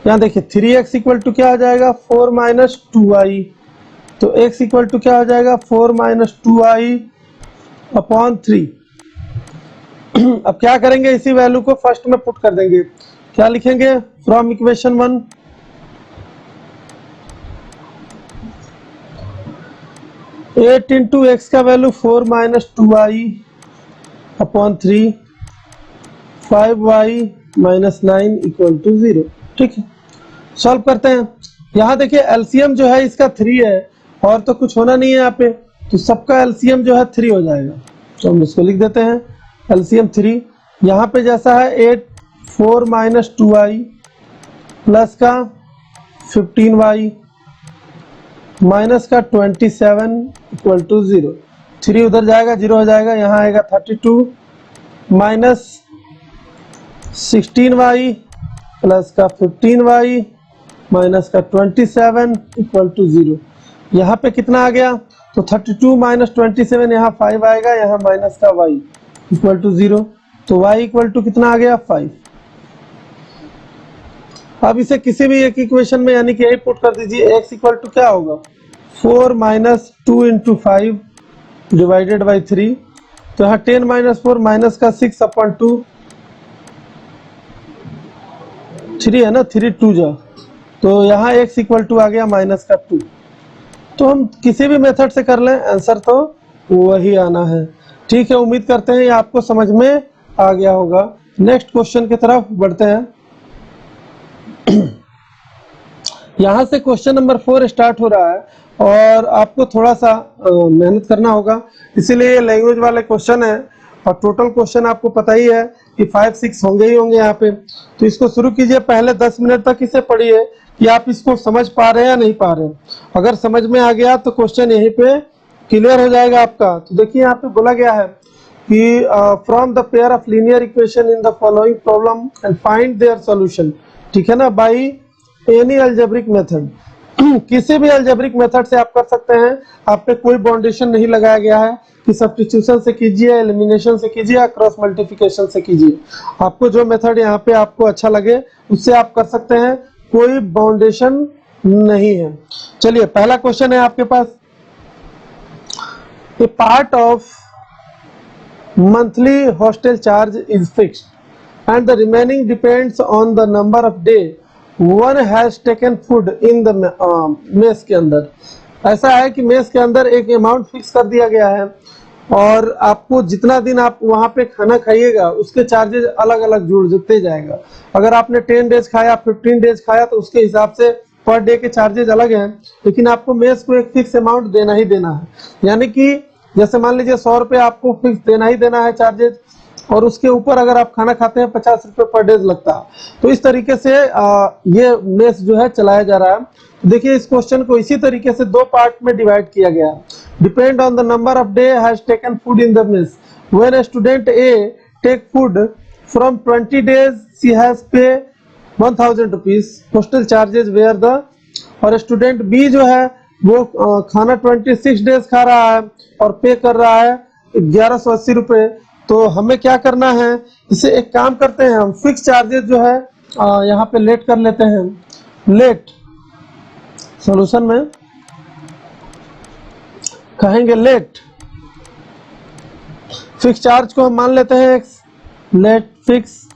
यहाँ देखिए 3x इक्वल टू क्या आ जाएगा 4 माइनस 2y, तो x इक्वल टू क्या हो जाएगा 4 माइनस 2y अपॉन 3। अब क्या करेंगे, इसी वैल्यू को फर्स्ट में पुट कर देंगे। क्या लिखेंगे, फ्रॉम इक्वेशन 1 8 इंटू एक्स का value 4 minus 2y upon 3, 5y minus 9 equal to 0। ठीक है, सॉल्व करते हैं। यहाँ देखिए एलसीएम जो है इसका 3 है और तो कुछ होना नहीं है यहाँ पे, तो सबका एलसीएम जो है 3 हो जाएगा, तो हम इसको लिख देते हैं एलसीएम 3। यहाँ पे जैसा है 8 4 माइनस 2y प्लस का 15y माइनस का 27 इक्वल टू 0। 3 उधर जाएगा 0 हो जाएगा, यहाँ आएगा 32 माइनस 16y प्लस का 15y माइनस का 27 इक्वल टू 0। यहाँ पे कितना आ गया, तो 32 माइनस 27, यहाँ 5 आएगा, यहाँ माइनस का y इक्वल टू 0, तो y इक्वल टू कितना आ गया 5। अब इसे किसी भी एक इक्वेशन में यानी कि 8 पुट कर दीजिए। x इक्वल टू क्या होगा 4 माइनस 2 इंटू 5 डिवाइडेड बाई 3, तो यहाँ 10 माइनस 4 माइनस का 6 अपॉन 2, 3 है ना, 3 2 जा, तो यहाँ x इक्वल टू आ गया माइनस का 2। तो हम किसी भी मेथड से कर लें, आंसर तो वही आना है। ठीक है, उम्मीद करते हैं ये आपको समझ में आ गया होगा। नेक्स्ट क्वेश्चन की तरफ बढ़ते हैं। यहाँ से क्वेश्चन नंबर 4 स्टार्ट हो रहा है और आपको थोड़ा सा मेहनत करना होगा, इसीलिए लैंग्वेज वाले क्वेश्चन है और टोटल क्वेश्चन आपको पता ही है कि 5-6 होंगे ही होंगे यहाँ पे। तो इसको शुरू कीजिए, पहले 10 मिनट तक इसे पढ़िए कि आप इसको समझ पा रहे हैं या नहीं पा रहे हैं। अगर समझ में आ गया तो क्वेश्चन यहीं पे क्लियर हो जाएगा आपका। तो देखिए यहाँ पे बोला गया है कि from the pair of linear equation in the following problem and find their solution. ठीक है ना, बाई एनी अलजेब्रिक मेथड। किसी भी अलजेब्रिक मेथड से आप कर सकते हैं, आप पे कोई बाउंडेशन नहीं लगाया गया है कि सब्स्टिट्यूशन से कीजिए, एलिमिनेशन से कीजिए या क्रॉस मल्टीप्लिकेशन से कीजिए। आपको जो मेथड यहाँ पे आपको अच्छा लगे उससे आप कर सकते हैं, कोई बाउंडेशन नहीं है। चलिए पहला क्वेश्चन है आपके पास, a part of monthly hostel charge is fixed and the remaining depends on the number of day one has taken food in the mess के अंदर। ऐसा है कि मेस के अंदर एक अमाउंट फिक्स कर दिया गया है और आपको जितना दिन आप वहां पे खाना खाइएगा उसके चार्जेस अलग अलग जुड़ते जाएगा। अगर आपने 10 डेज खाया, 15 डेज खाया तो उसके हिसाब से पर डे के चार्जेस अलग हैं, लेकिन आपको मेस को एक फिक्स अमाउंट देना ही देना है। यानी कि जैसे मान लीजिए 100 रुपये आपको फिक्स देना ही देना है चार्जेस, और उसके ऊपर अगर आप खाना खाते हैं 50 रुपये पर डे लगता है। तो इस तरीके से ये मेस जो है चलाया जा रहा है। देखिए इस क्वेश्चन को इसी तरीके से 2 पार्ट में डिवाइड किया गया है। Depend on the number of day has taken food in the mess. When student A take food from 20 days she has pay 1000 rupees hostel charges where the, और स्टूडेंट बी जो है वो खाना 26 days खा रहा है और पे कर रहा है 1180 रुपये। तो हमें क्या करना है, इसे एक काम करते हैं, हम फिक्स चार्जेस जो है यहाँ पे लेट कर लेते हैं। लेट सॉल्यूशन में कहेंगे लेट फिक्स चार्ज को हम मान लेते हैं x, लेट फिक्स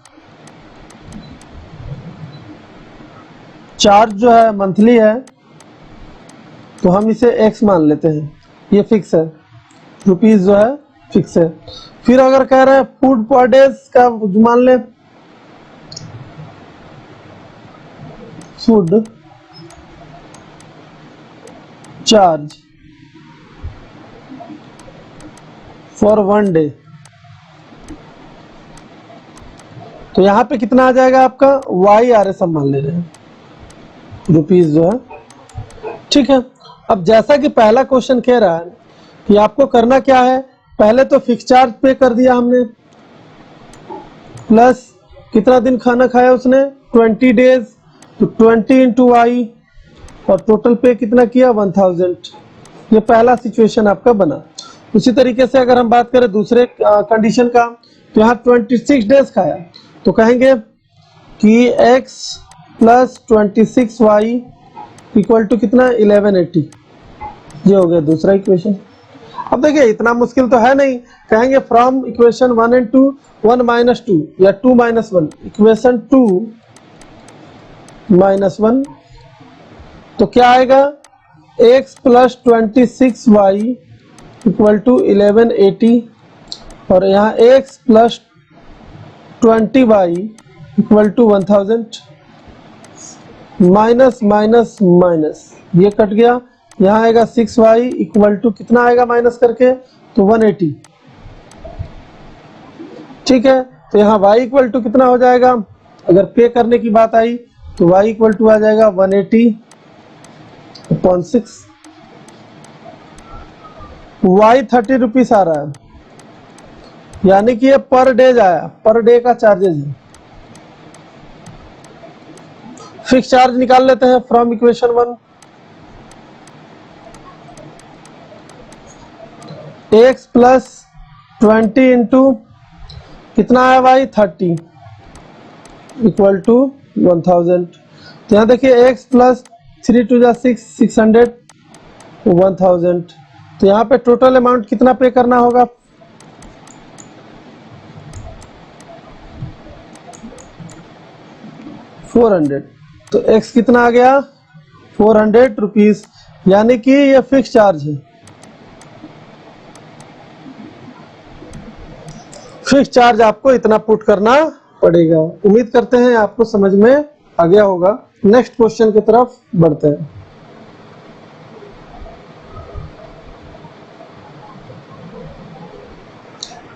चार्ज जो है मंथली है तो हम इसे x मान लेते हैं, ये फिक्स है, रुपीस जो है फिक्स है। फिर अगर कह रहे हैं फूड पर डेज का मान ले, फूड चार्ज फॉर 1 डे, तो यहाँ पे कितना आ जाएगा आपका YRS हम मान ले रहे हैं, रुपीस जो है। ठीक है, अब जैसा कि पहला क्वेश्चन कह रहा है कि आपको करना क्या है, पहले तो फिक्स चार्ज पे कर दिया हमने, प्लस कितना दिन खाना खाया उसने 20 डेज, तो 20 इंटू वाई और टोटल पे कितना किया 1000। ये पहला सिचुएशन आपका बना। उसी तरीके से अगर हम बात करें दूसरे कंडीशन का, तो यहाँ 26 डेज खाया तो कहेंगे कि x plus 26y equal to कितना 1180। ये हो गया दूसरा इक्वेशन। अब देखिए इतना मुश्किल तो है नहीं, कहेंगे फ्रॉम इक्वेशन 1 एंड 2 1 माइनस 2 या 2 माइनस 1, इक्वेशन 2 माइनस 1, तो क्या आएगा x plus 26y equal to 1180 और यहाँ x plus 20y equal to 1000, minus minus minus ये कट गया, यहाँ आएगा 6y इक्वल टू कितना आएगा माइनस करके तो 180। ठीक है, तो यहाँ y इक्वल टू कितना हो जाएगा, अगर पे करने की बात आई तो y इक्वल टू आ जाएगा 180/6। y 30 रुपीस आ रहा है, यानी कि ये पर डे आया, पर डे का चार्जेस है। फिक्स चार्ज निकाल लेते हैं from equation 1, x plus 20 into कितना है भाई 30 इक्वल टू 1000। तो यहाँ देखिए x प्लस 3 टू 6 600 1000, तो यहाँ पे टोटल अमाउंट कितना पे करना होगा 400। तो x कितना आ गया 400 रुपीस, यानी कि ये फिक्स चार्ज है। फिक्स चार्ज आपको इतना पुट करना पड़ेगा। उम्मीद करते हैं आपको समझ में आ गया होगा। नेक्स्ट क्वेश्चन की तरफ बढ़ते हैं।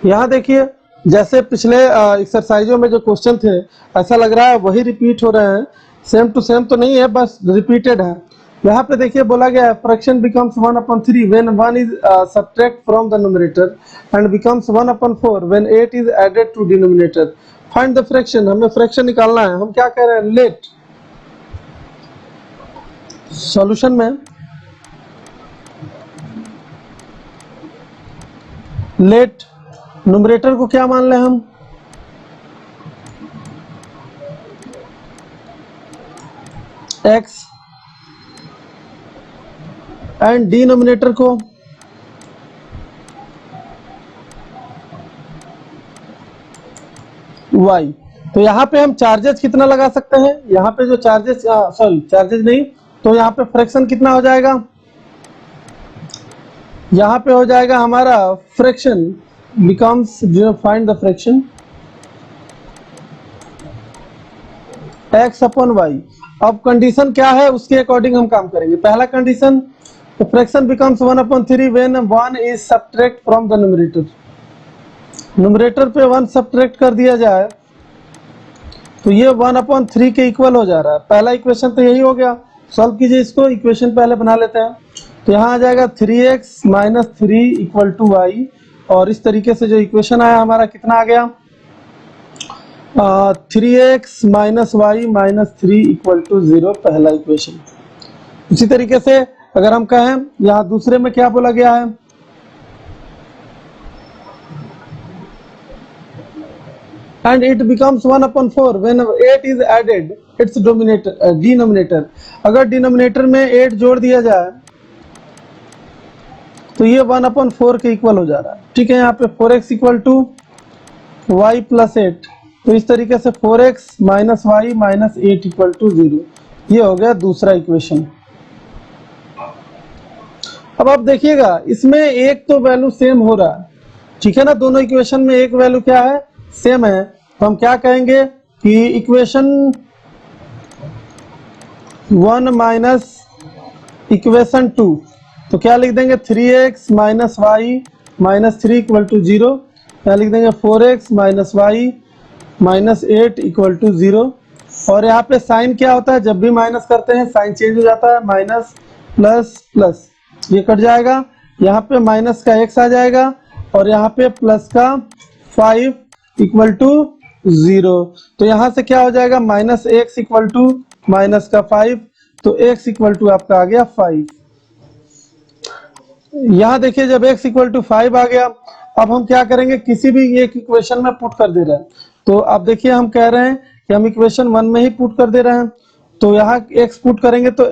यहाँ देखिए जैसे पिछले एक्सरसाइजों में जो क्वेश्चन थे ऐसा लग रहा है वही रिपीट हो रहे हैं, सेम टू सेम तो नहीं है, बस रिपीटेड है। यहाँ पे देखिए बोला गया है fraction becomes 1/3 when 1 is subtract from the numerator and becomes 1/4 when 8 is added to denominator. Find the fraction, हमें फ्रैक्शन निकालना है। हम क्या कह रहे हैं लेट सॉल्यूशन में लेट न्यूमरेटर को क्या मान लें हम x एंड डिनोमिनेटर को y। तो यहाँ पे हम चार्जेस कितना लगा सकते हैं, यहाँ पे जो चार्जेस सॉरी चार्जेस नहीं, तो यहाँ पे फ्रैक्शन कितना हो जाएगा, यहाँ पे हो जाएगा हमारा fraction becomes find the fraction x/y। अब कंडीशन क्या है उसके अकॉर्डिंग हम काम करेंगे। पहला कंडीशन तो fraction becomes 1/3 when 1 is subtract from the numerator. Numerator पे 1 सब्ट्रैक्ट कर दिया जाए तो ये 1/3 के इक्वल हो जा रहा है। पहला इक्वेशन तो यही हो गया। सॉल्व कीजिए इसको, इक्वेशन पहले बना लेते हैं। तो यहाँ आ जाएगा 3x - 3 इक्वल टू y, और इस तरीके से जो इक्वेशन आया हमारा कितना आ गया 3x - y - 3 इक्वल टू 0, पहला इक्वेशन। इसी तरीके से अगर हम कहें यहाँ दूसरे में क्या बोला गया है and it becomes 1/4 when 8 is added its denominator. अगर डिनोमिनेटर में 8 जोड़ दिया जाए तो ये 1/4 के इक्वल हो जा रहा है। ठीक है, यहाँ पे 4x equal to y plus 8, तो इस तरीके से 4x minus Y minus 8 equal to 0। ये हो गया दूसरा इक्वेशन। अब आप देखिएगा इसमें एक तो वैल्यू सेम हो रहा है, ठीक है ना, दोनों इक्वेशन में एक वैल्यू क्या है, सेम है। तो हम क्या कहेंगे कि इक्वेशन 1 माइनस इक्वेशन 2, तो क्या लिख देंगे 3x minus Y minus 3 equal to 0। क्या लिख देंगे 4x minus Y minus 8 equal to 0। और यहाँ पे साइन क्या होता है, जब भी माइनस करते हैं साइन चेंज हो जाता है, माइनस प्लस प्लस ये कट जाएगा, यहाँ पे माइनस का x आ जाएगा और यहाँ पे प्लस का 5 इक्वल टू 0। तो यहाँ से क्या हो जाएगा minus x equal to minus का 5, तो x इक्वल टू आपका आ गया 5। यहाँ देखिए जब x इक्वल टू 5 आ गया, अब हम क्या करेंगे, किसी भी एक इक्वेशन में पुट कर दे रहे हैं। तो आप देखिए हम कह रहे हैं कि हम इक्वेशन 1 में ही पुट कर दे रहे हैं, तो यहाँ x पुट करेंगे तो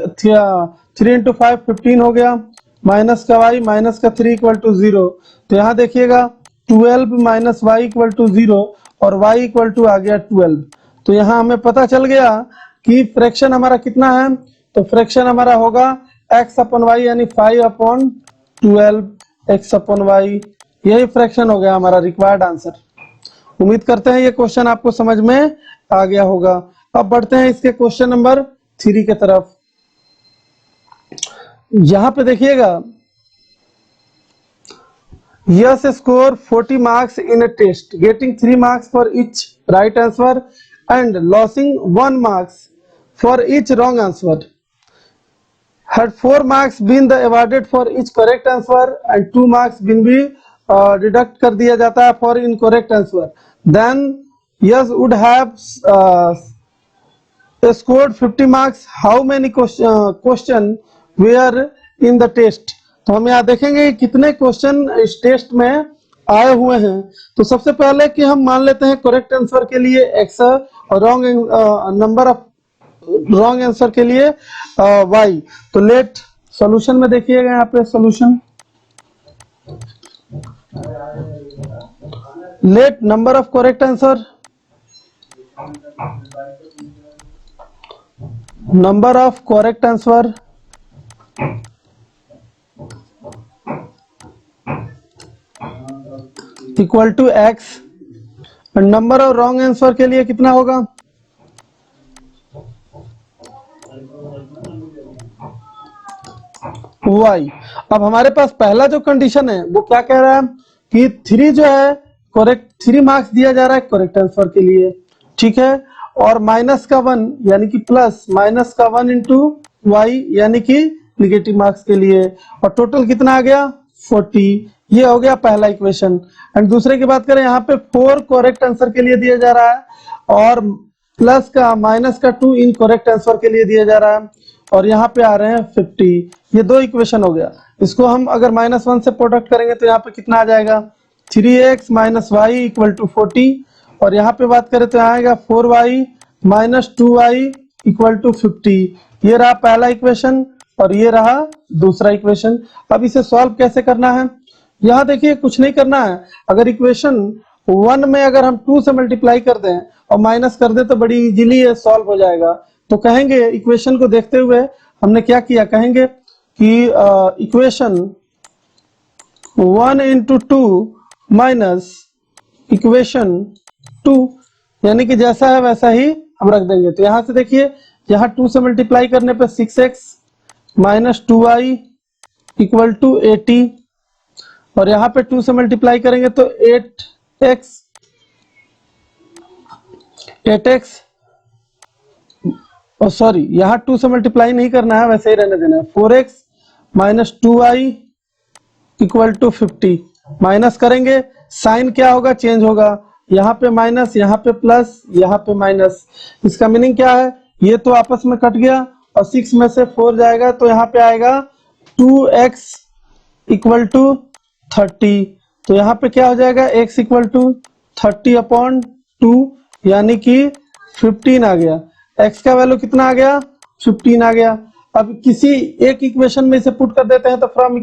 3 इंटू 5 15 हो गया, माइनस का y माइनस का 3 इक्वल टू 0। तो यहाँ देखिएगा 12 माइनस वाई इक्वल टू 0 और y इक्वल टू आ गया 12। तो यहाँ हमें पता चल गया कि फ्रैक्शन हमारा कितना है, तो फ्रैक्शन हमारा होगा x अपन y यानी 5/12 x अपन y। यही फ्रैक्शन हो गया हमारा रिक्वायर्ड आंसर। उम्मीद करते हैं ये क्वेश्चन आपको समझ में आ गया होगा। अब बढ़ते हैं इसके क्वेश्चन नंबर 3 के तरफ। यहाँ पे देखिएगा, yes score 40 marks in a test, getting 3 marks for each right answer and losing 1 marks for each wrong answer. Had 4 marks been the awarded for each correct answer and 2 marks been be deduct कर दिया जाता है for incorrect answer, then yes would have scored 50 marks. How many question were in the test? तो हम यहाँ देखेंगे कितने question इस टेस्ट में आए हुए हैं। तो सबसे पहले कि हम मान लेते हैं करेक्ट आंसर के लिए x और नंबर ऑफ रॉन्ग आंसर के लिए y। तो लेट सॉल्यूशन में देखिएगा, यहाँ पे solution let number of correct answer number of correct answer equal to x, number of wrong answer के लिए कितना होगा, y। अब हमारे पास पहला जो कंडीशन है वो क्या कह रहा है कि 3 जो है करेक्ट, 3 मार्क्स दिया जा रहा है करेक्ट आंसर के लिए, ठीक है, और माइनस का 1 यानी कि प्लस माइनस का 1 इंटू वाई यानी कि निगेटिव मार्क्स के लिए, और टोटल कितना आ गया 40। ये हो गया पहला इक्वेशन। एंड दूसरे की बात करें, यहाँ पे 4 करेक्ट आंसर के लिए दिया जा रहा है और प्लस का माइनस का 2 इनकरेक्ट आंसर के लिए दिया जा रहा है, और यहाँ पे आ रहे हैं 50। ये 2 इक्वेशन हो गया। इसको हम अगर -1 से प्रोडक्ट करेंगे तो यहाँ पे कितना आ जाएगा 3x minus Y equal to 40, और यहाँ पे बात करें तो यहाँ आएगा 4y minus 2y equal to 50। ये रहा पहला इक्वेशन और ये रहा दूसरा इक्वेशन। अब इसे सॉल्व कैसे करना है, यहाँ देखिए कुछ नहीं करना है। अगर इक्वेशन 1 में अगर हम 2 से मल्टीप्लाई कर दें और माइनस कर दें तो बड़ी इजीली ये सॉल्व हो जाएगा। तो कहेंगे इक्वेशन को देखते हुए हमने क्या किया, कहेंगे कि इक्वेशन 1 इंटू 2 माइनस इक्वेशन 2, यानी कि जैसा है वैसा ही हम रख देंगे। तो यहां से देखिए, यहाँ 2 से मल्टीप्लाई करने पे 6x minus 2y equal to 80, और यहाँ पे 2 से मल्टीप्लाई करेंगे तो 8x सॉरी, यहाँ 2 से मल्टीप्लाई नहीं करना है, वैसे ही रहने देना है। 4x minus 2y equal to 50। Minus करेंगे साइन क्या होगा, चेंज होगा, यहाँ पे माइनस, यहाँ पे प्लस, यहाँ पे माइनस। इसका मीनिंग क्या है, ये तो आपस में कट गया और 6 में से 4 जाएगा, तो यहाँ पे आएगा 2x इक्वल टू 30। तो यहाँ पे क्या हो जाएगा x इक्वल टू 30 अपॉन 2 यानी कि 15 आ गया। x का वैल्यू कितना आ गया? 15 आ गया। अब किसी एक इक्वेशन में इसे पुट कर देते हैं, तो फ्रॉम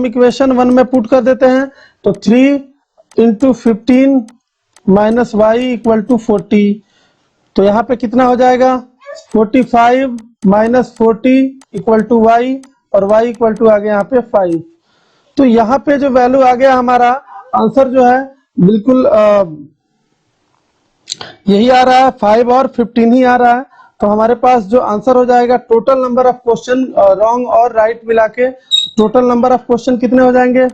इक्वेशन 1 में पुट कर देते हैं, तो 3 into 15 minus Y equal to 40। तो यहाँ पे कितना हो जाएगा? 45 माइनस 40 इक्वल टू वाई, और वाई इक्वल टू आ गया यहाँ पे 5। तो यहाँ पे जो वैल्यू आ गया हमारा आंसर जो है बिल्कुल यही आ रहा है, 5 और 15 ही आ रहा है। तो हमारे पास जो आंसर हो जाएगा, total number of question wrong और राइट मिला के टोटल नंबर ऑफ क्वेश्चन कितने हो जाएंगे?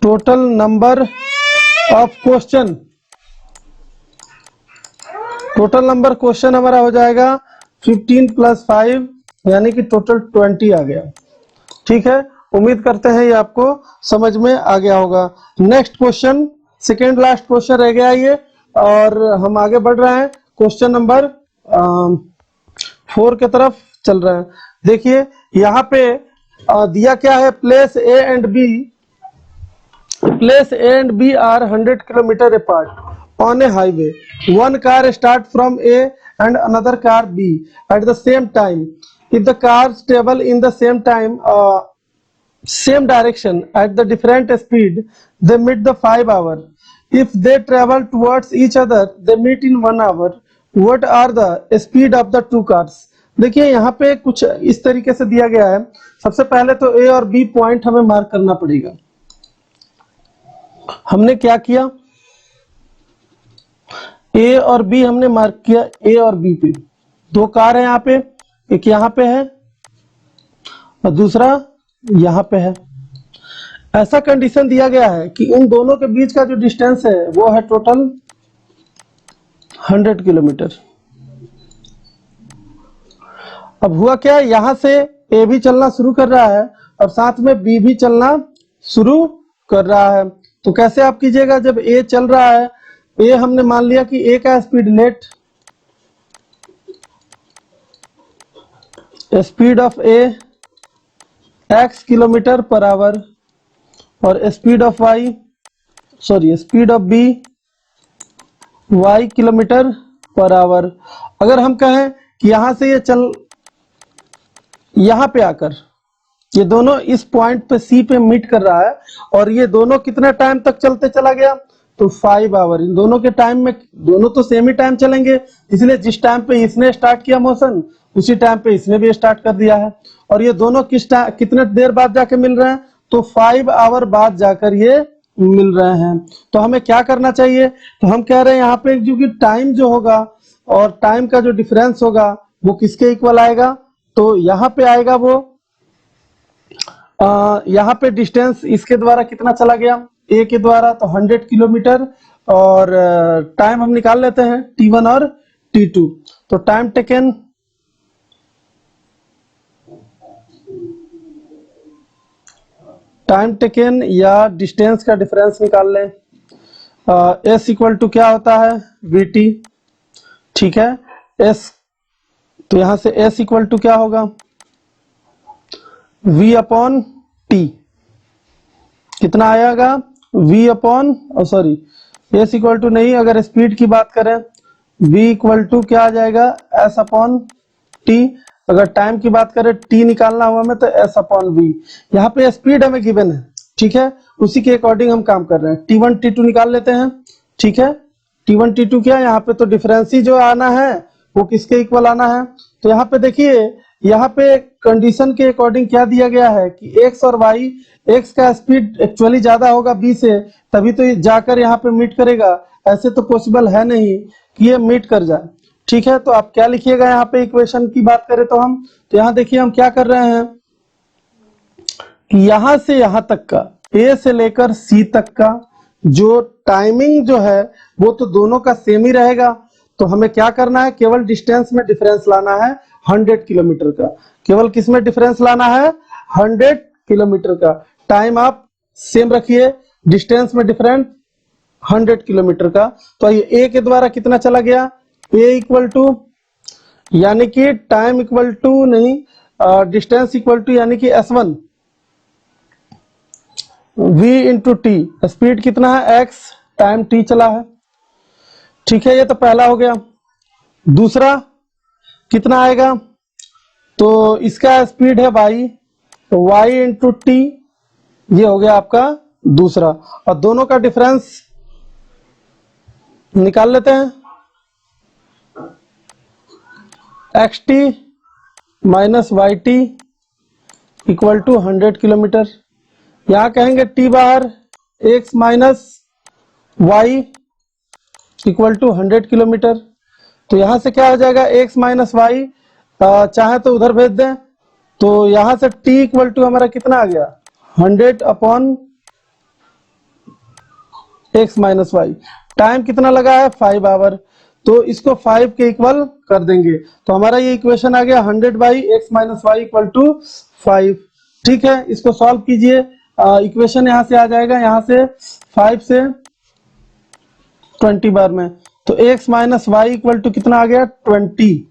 टोटल नंबर ऑफ क्वेश्चन हमारा हो जाएगा 15 प्लस 5 यानी कि टोटल 20 आ गया। ठीक है, उम्मीद करते हैं ये आपको समझ में आ गया होगा। Next question, second last question रह गया ये, और हम आगे बढ़ रहे हैं क्वेश्चन नंबर 4 की तरफ चल रहे हैं। देखिए यहाँ पे दिया क्या है, place A and B are 100 kilometre apart on a highway. One car start from A and another car B at the same time. If the cars travel in the same direction at the different speed, they meet the 5 hour. If they travel towards each other, they meet in 1 hour. What are the speed of the two cars? देखिए यहाँ पे कुछ इस तरीके से दिया गया है। सबसे पहले तो A और B पॉइंट हमें मार्क करना पड़ेगा। हमने क्या किया, ए और बी हमने मार्क किया। ए और बी पे दो कार है, यहाँ पे एक यहाँ पे है और दूसरा यहाँ पे है। ऐसा कंडीशन दिया गया है कि इन दोनों के बीच का जो डिस्टेंस है वो है टोटल 100 किलोमीटर। अब हुआ क्या, यहां से ए भी चलना शुरू कर रहा है और साथ में बी भी चलना शुरू कर रहा है। तो कैसे आप कीजिएगा, जब ए चल रहा है, ए हमने मान लिया कि ए का speed let, speed of A x kilometre per hour और speed of B y kilometre per hour. अगर हम कहें कि यहां से ये चल, यहां पे आकर ये दोनों इस पॉइंट पे सी पे मीट कर रहा है और ये दोनों कितना टाइम तक चलते चला गया, तो 5 आवर। इन दोनों के टाइम में दोनों तो सेम ही टाइम चलेंगे, इसलिए जिस टाइम पे इसने स्टार्ट किया मोशन उसी टाइम पे इसने भी स्टार्ट कर दिया है। और ये दोनों कितने देर बाद जाके मिल रहे हैं, तो 5 आवर बाद जाकर ये मिल रहे हैं। तो हमें क्या करना चाहिए, तो हम कह रहे हैं यहाँ पे जो कि टाइम जो होगा और टाइम का जो डिफरेंस होगा वो किसके इक्वल आएगा, तो यहाँ पे आएगा वो यहाँ पे डिस्टेंस इसके द्वारा कितना चला गया, ए के द्वारा, तो 100 किलोमीटर। और टाइम हम निकाल लेते हैं T1 और T2। तो टाइम टेकन या डिस्टेंस का डिफरेंस निकाल लें। S इक्वल टू क्या होता है, VT। ठीक है, S, तो यहां से S इक्वल टू क्या होगा, V अपॉन T। कितना आएगा, V upon S equal to नहीं, अगर स्पीड की बात करें V इक्वल टू क्या आ जाएगा, S अपॉन T। अगर टाइम की बात करें T निकालना हुआ हमें, तो S अपॉन V। यहाँ पे स्पीड हमें गिवन है, ठीक है, उसी के अकॉर्डिंग हम काम कर रहे हैं। T1 T2 निकाल लेते हैं। ठीक है, T1 T2 क्या, यहाँ पे तो डिफरेंस ही जो आना है वो किसके इक्वल आना है। तो यहाँ पे देखिए, यहाँ पे कंडीशन के अकॉर्डिंग क्या दिया गया है कि x और y, x का स्पीड एक्चुअली ज्यादा होगा b से, तभी तो ये जाकर यहाँ पे मीट करेगा। ऐसे तो पॉसिबल है नहीं कि ये मीट कर जाए। ठीक है, तो आप क्या लिखिएगा यहाँ पे, इक्वेशन की बात करें तो हम, तो यहाँ देखिए हम क्या कर रहे हैं कि यहां से यहां तक का, a से लेकर c तक का जो टाइमिंग जो है वो तो दोनों का सेम ही रहेगा। तो हमें क्या करना है, केवल डिस्टेंस में डिफरेंस लाना है 100 किलोमीटर का। केवल किस में डिफरेंस लाना है, 100 किलोमीटर का। टाइम आप सेम रखिए, डिस्टेंस में डिफरेंस 100 किलोमीटर का। तो ये ए के द्वारा कितना चला गया, ए इक्वल टू यानी कि टाइम इक्वल टू नहीं, डिस्टेंस इक्वल टू यानी कि S1 v into T, speed कितना है x टाइम t चला है, ठीक है। ये तो पहला हो गया। दूसरा कितना आएगा, तो इसका स्पीड है y, तो y इंटू टी, ये हो गया आपका दूसरा। और दोनों का डिफरेंस निकाल लेते हैं, X T minus Y T equal to 100 kilometre. यहाँ कहेंगे टी बाहर, X minus Y equal to 100 kilometre. तो यहाँ से क्या हो जाएगा, एक्स माइनस वाई चाहे तो उधर भेज दें, तो यहाँ से टी इक्वल टू हमारा कितना आ गया, 100 upon X minus Y. Time कितना लगा है, 5 आवर, तो इसको 5 के इक्वल कर देंगे, तो हमारा ये इक्वेशन आ गया 100 by X minus Y equal to 5। ठीक है, इसको सॉल्व कीजिए, इक्वेशन यहाँ से आ जाएगा, यहाँ से 5 से 20 बार में, तो X minus Y equal to कितना आ गया, 20।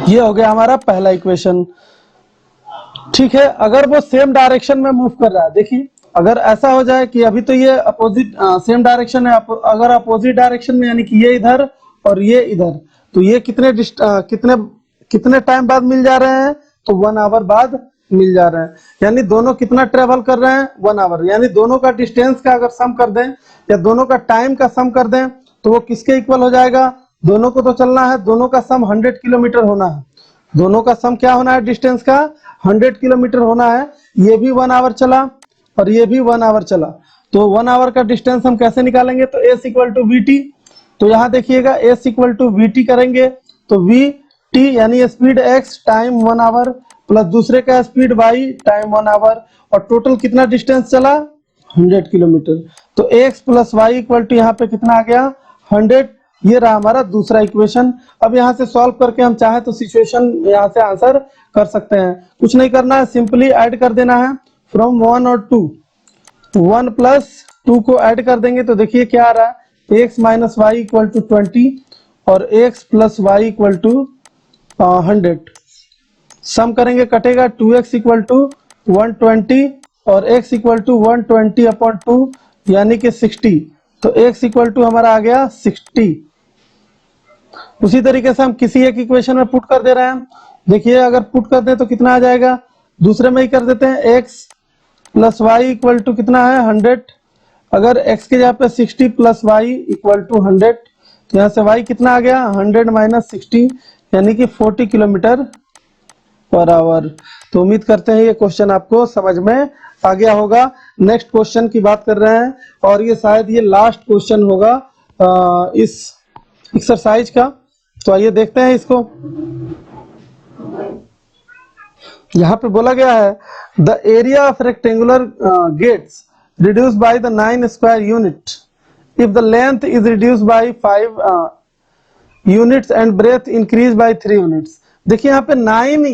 ये हो गया हमारा पहला इक्वेशन। ठीक है, अगर वो सेम डायरेक्शन में मूव कर रहा है, देखिए अगर ऐसा हो जाए कि अभी तो ये अपोजिट सेम डायरेक्शन है, अगर अपोजिट डायरेक्शन में यानी कि ये इधर और ये इधर, तो ये कितने टाइम बाद मिल जा रहे हैं, तो 1 आवर बाद मिल जा रहे हैं। यानी दोनों कितना ट्रेवल कर रहे हैं, 1 आवर। यानी दोनों का डिस्टेंस का अगर सम कर दें या दोनों का टाइम का सम कर दें तो वो किसके इक्वल हो जाएगा, दोनों को तो चलना है, दोनों का सम 100 किलोमीटर होना है, दोनों का सम क्या होना है, डिस्टेंस का 100 किलोमीटर होना है। ये भी 1 आवर चला और ये भी 1 आवर चला, तो 1 आवर का डिस्टेंस हम कैसे निकालेंगे, तो s equal to v t. तो यहाँ देखिएगा s equal to v t करेंगे, तो वी टी यानी speed x time 1 hour plus दूसरे का स्पीड वाई टाइम 1 आवर, और टोटल कितना डिस्टेंस चला, 100 किलोमीटर। तो x plus y equal to यहाँ पे कितना आ गया, 100। ये रहा हमारा दूसरा इक्वेशन। अब यहाँ से सॉल्व करके हम चाहे तो सिचुएशन यहाँ से आंसर कर सकते हैं, कुछ नहीं करना है, सिंपली ऐड कर देना है फ्रॉम 1 और 2, 1 प्लस 2 को ऐड कर देंगे, तो देखिए क्या आ रहा है, x minus Y equal to 20 और x plus y equal to 100। Sum करेंगे कटेगा, 2x इक्वल टू 120 और x इक्वल टू 120 अपॉन 2 यानी कि 60, तो x इक्वल टू हमारा आ गया 60। उसी तरीके से हम किसी एक इक्वेशन में पुट कर दे रहे हैं, देखिए अगर पुट कर दें तो कितना आ जाएगा, दूसरे में ही कर देते हैं, x plus y equal to कितना है 100, अगर x के जगह पे 60 प्लस वाई इक्वल टू 100, तो यहाँ से y कितना आ गया 100 माइनस 60 यानी कि 40 किलोमीटर पर आवर। तो उम्मीद करते हैं ये क्वेश्चन आपको समझ में आ गया होगा। नेक्स्ट क्वेश्चन की बात कर रहे हैं और ये शायद ये लास्ट क्वेश्चन होगा इस एक्सरसाइज का, तो आइए देखते हैं इसको। यहाँ पे बोला गया है the area of rectangular gets reduce by the 9 square unit if the length is reduce by 5 units and breadth increase by 3 units. देखिए यहाँ पे 9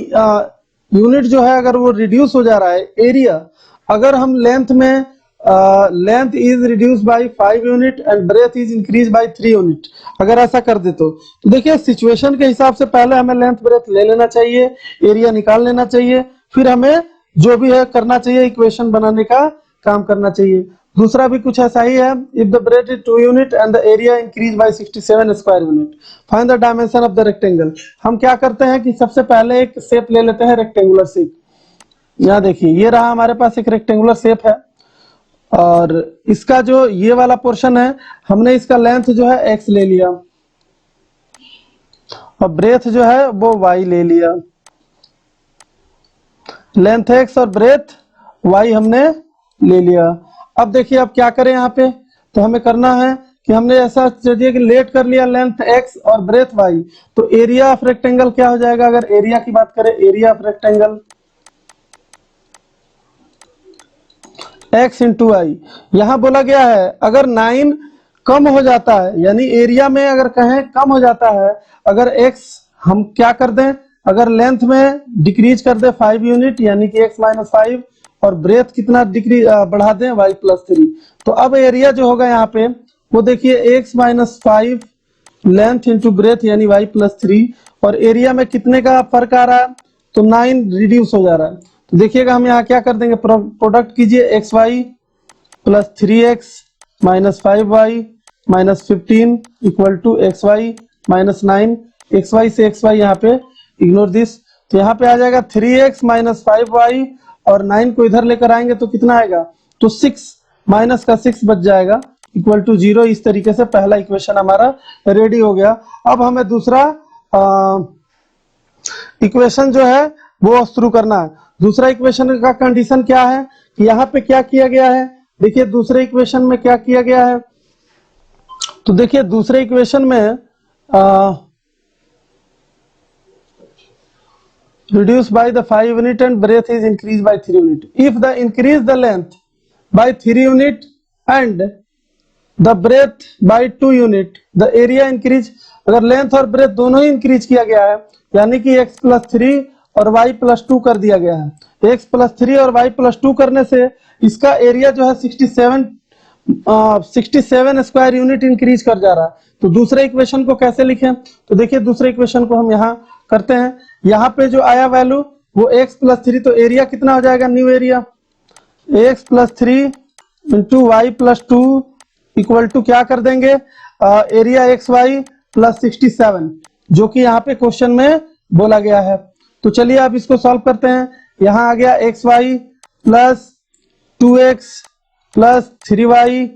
यूनिट जो है अगर वो रिड्यूस हो जा रहा है एरिया, अगर हम लेंथ में length is reduce by 5 unit and breadth is increase by 3 unit, अगर ऐसा कर दे तो देखिए सिचुएशन के हिसाब से पहले हमें लेंथ ब्रेथ ले लेना चाहिए, एरिया निकाल लेना चाहिए, फिर हमें जो भी है करना चाहिए, इक्वेशन बनाने का काम करना चाहिए। दूसरा भी कुछ ऐसा ही है, if the breadth is 2 unit and the area increase by 67 square unit find the dimension of the rectangle. हम क्या करते हैं कि सबसे पहले एक शेप ले लेते हैं, रेक्टेंगुलर शेप। यहाँ देखिए ये रहा हमारे पास एक रेक्टेंगुलर शेप है और इसका जो ये वाला पोर्शन है हमने इसका लेंथ जो है x ले लिया और ब्रेथ जो है वो y ले लिया, लेंथ x और ब्रेथ y हमने ले लिया। अब देखिए अब क्या करें यहाँ पे, तो हमें करना है कि हमने ऐसा चलिए कि लेट कर लिया लेंथ x और ब्रेथ y, तो एरिया ऑफ रेक्टेंगल क्या हो जाएगा, अगर एरिया की बात करें area of rectangle x into I. यहां बोला गया है अगर 9 कम हो जाता है यानी एरिया में अगर कहें कम हो जाता है, अगर x हम क्या कर दें, अगर लेंथ में डिक्रीज कर दे 5 यूनिट यानी कि x माइनस 5 और ब्रेथ कितना डिक्रीज बढ़ा दें y प्लस 3, तो अब एरिया जो होगा यहाँ पे वो देखिए x minus 5 length into breadth यानी y प्लस 3 और एरिया में कितने का फर्क आ रहा है, तो 9 रिड्यूस हो जा रहा है, तो देखिएगा हम यहाँ क्या कर देंगे, प्रोडक्ट कीजिए x y plus 3x minus 5y minus 15 equal to x y minus 9। X y से एक्स वाई यहाँ पे इग्नोर दिस, तो यहाँ पे आ जाएगा 3x माइनस 5y और 9 को इधर लेकर आएंगे तो कितना आएगा, तो 6 माइनस का 6 बच जाएगा इक्वल टू 0। इस तरीके से पहला इक्वेशन हमारा रेडी हो गया। अब हमें दूसरा इक्वेशन जो है वो शुरू करना है। दूसरा इक्वेशन का कंडीशन क्या है कि यहाँ पे क्या किया गया है, देखिए दूसरे इक्वेशन में क्या किया गया है, तो देखिए दूसरे इक्वेशन में reduced by the 5 unit and breadth is increased by 3 unit. If the increase the length by 3 unit and the breadth by 2 unit, the area increase। अगर लेंथ और ब्रेथ दोनों ही इंक्रीज किया गया है, यानी कि x प्लस 3 और y प्लस 2 कर दिया गया है, x प्लस 3 और y प्लस 2 करने से इसका एरिया जो है 67 स्क्वायर यूनिट इंक्रीज कर जा रहा है। तो दूसरे इक्वेशन को कैसे लिखें, तो देखिए दूसरे इक्वेशन को हम यहाँ करते हैं। यहाँ पे जो आया वैल्यू वो x प्लस 3, तो एरिया कितना हो जाएगा, new area x plus 3 into y plus 2 equal to क्या कर देंगे, एरिया एक्स वाई प्लस 67, जो कि यहाँ पे क्वेश्चन में बोला गया है। तो चलिए अब इसको सॉल्व करते हैं। यहाँ आ गया x y plus 2x plus 3y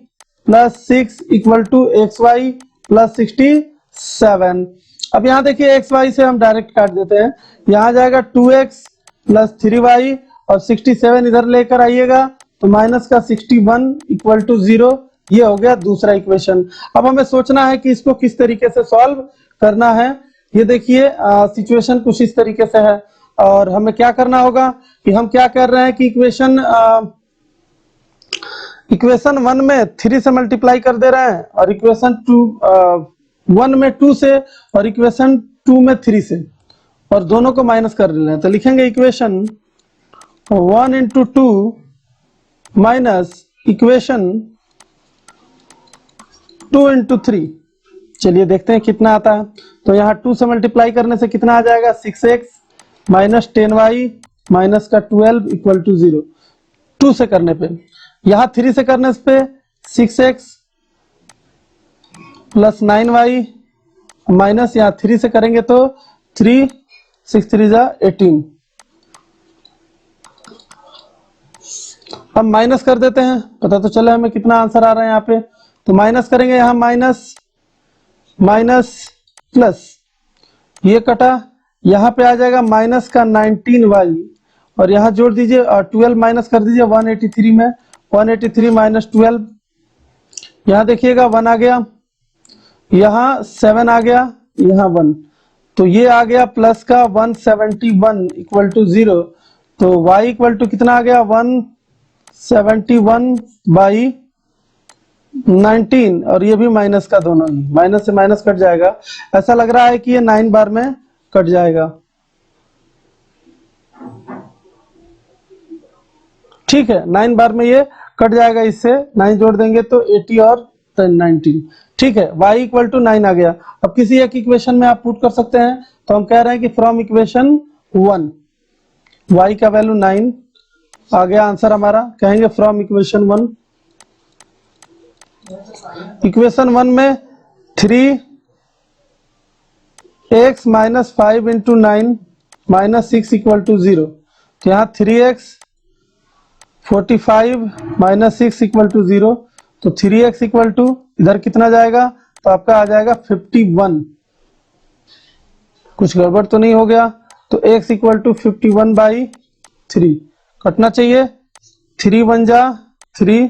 plus 6 equal to x y plus 67। अब यहाँ देखिए एक्स वाई से हम डायरेक्ट काट देते हैं, यहाँ जाएगा 2x प्लस 3y और 67 इधर लेकर आइएगा तो माइनस का 61 इक्वल टू 0। ये हो गया दूसरा इक्वेशन। अब हमें सोचना है कि इसको किस तरीके से सॉल्व करना है। ये देखिए सिचुएशन कुछ इस तरीके से है और हमें क्या करना होगा कि हम क्या कर रहे हैं कि इक्वेशन 1 में 3 से मल्टीप्लाई कर दे रहे हैं और इक्वेशन 1 में 2 से और इक्वेशन 2 में 3 से, और दोनों को माइनस कर रहे हैं। तो लिखेंगे equation 1 into 2 minus equation 2 into 3। चलिए देखते हैं कितना आता है। तो यहाँ 2 से मल्टीप्लाई करने से कितना आ जाएगा, 6x माइनस 10y माइनस का 12 इक्वल टू 0। 2 से करने पे, यहाँ 3 से करने पे 6x प्लस 9y माइनस, यहाँ 3 से करेंगे तो 3 6 3 जा 18। हम माइनस कर देते हैं, पता तो चले हमें कितना आंसर आ रहा है यहाँ पे। तो माइनस करेंगे, यहाँ माइनस माइनस प्लस, ये कटा, यहाँ पे आ जाएगा माइनस का 19y और यहाँ जोड़ दीजिए और 12 माइनस कर दीजिए 183 में, 183 माइनस 12, यहाँ देखिएगा 1 आ गया, यहाँ 7 आ गया, यहाँ 1, तो ये आ गया प्लस का 171 इक्वल टू 0। तो y इक्वल टू कितना आ गया, 171 बाई 19, और ये भी माइनस का, दोनों ही माइनस से माइनस कट जाएगा। ऐसा लग रहा है कि ये 9 बार में कट जाएगा। ठीक है, 9 बार में ये कट जाएगा, इससे 9 जोड़ देंगे तो 80 और 19। ठीक है, y इक्वल टू 9 आ गया। अब किसी एक इक्वेशन में आप पुट कर सकते हैं, तो हम कह रहे हैं कि फ्रॉम इक्वेशन 1 y का वैल्यू 9 आ गया आंसर हमारा। कहेंगे फ्रॉम इक्वेशन 1, इक्वेशन 1 में 3x minus 5 into 9 minus 6 equal to 0। तो यहाँ 3x 45 माइनस 6 इक्वल टू 0, तो 3x इक्वल टू इधर कितना जाएगा, तो आपका आ जाएगा 51। कुछ गड़बड़ तो नहीं हो गया, तो x इक्वल टू 51 बाई 3 कटना चाहिए, 3 1 जा 3,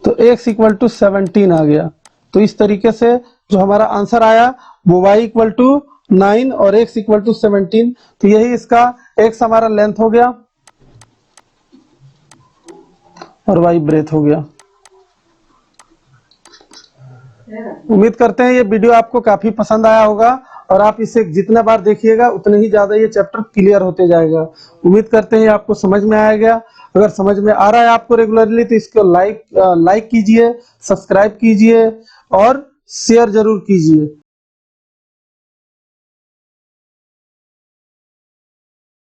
तो x इक्वल टू 17 आ गया। तो इस तरीके से जो हमारा आंसर आया वो y इक्वल टू 9 और x इक्वल टू 17। तो यही इसका x हमारा लेंथ हो गया और y ब्रेथ हो गया। उम्मीद करते हैं ये वीडियो आपको काफी पसंद आया होगा और आप इसे जितना बार देखिएगा उतने ही ज्यादा ये चैप्टर क्लियर होते जाएगा। उम्मीद करते हैं आपको समझ में आएगा। अगर समझ में आ रहा है आपको रेगुलरली तो इसको लाइक कीजिए, सब्सक्राइब कीजिए और शेयर जरूर कीजिए।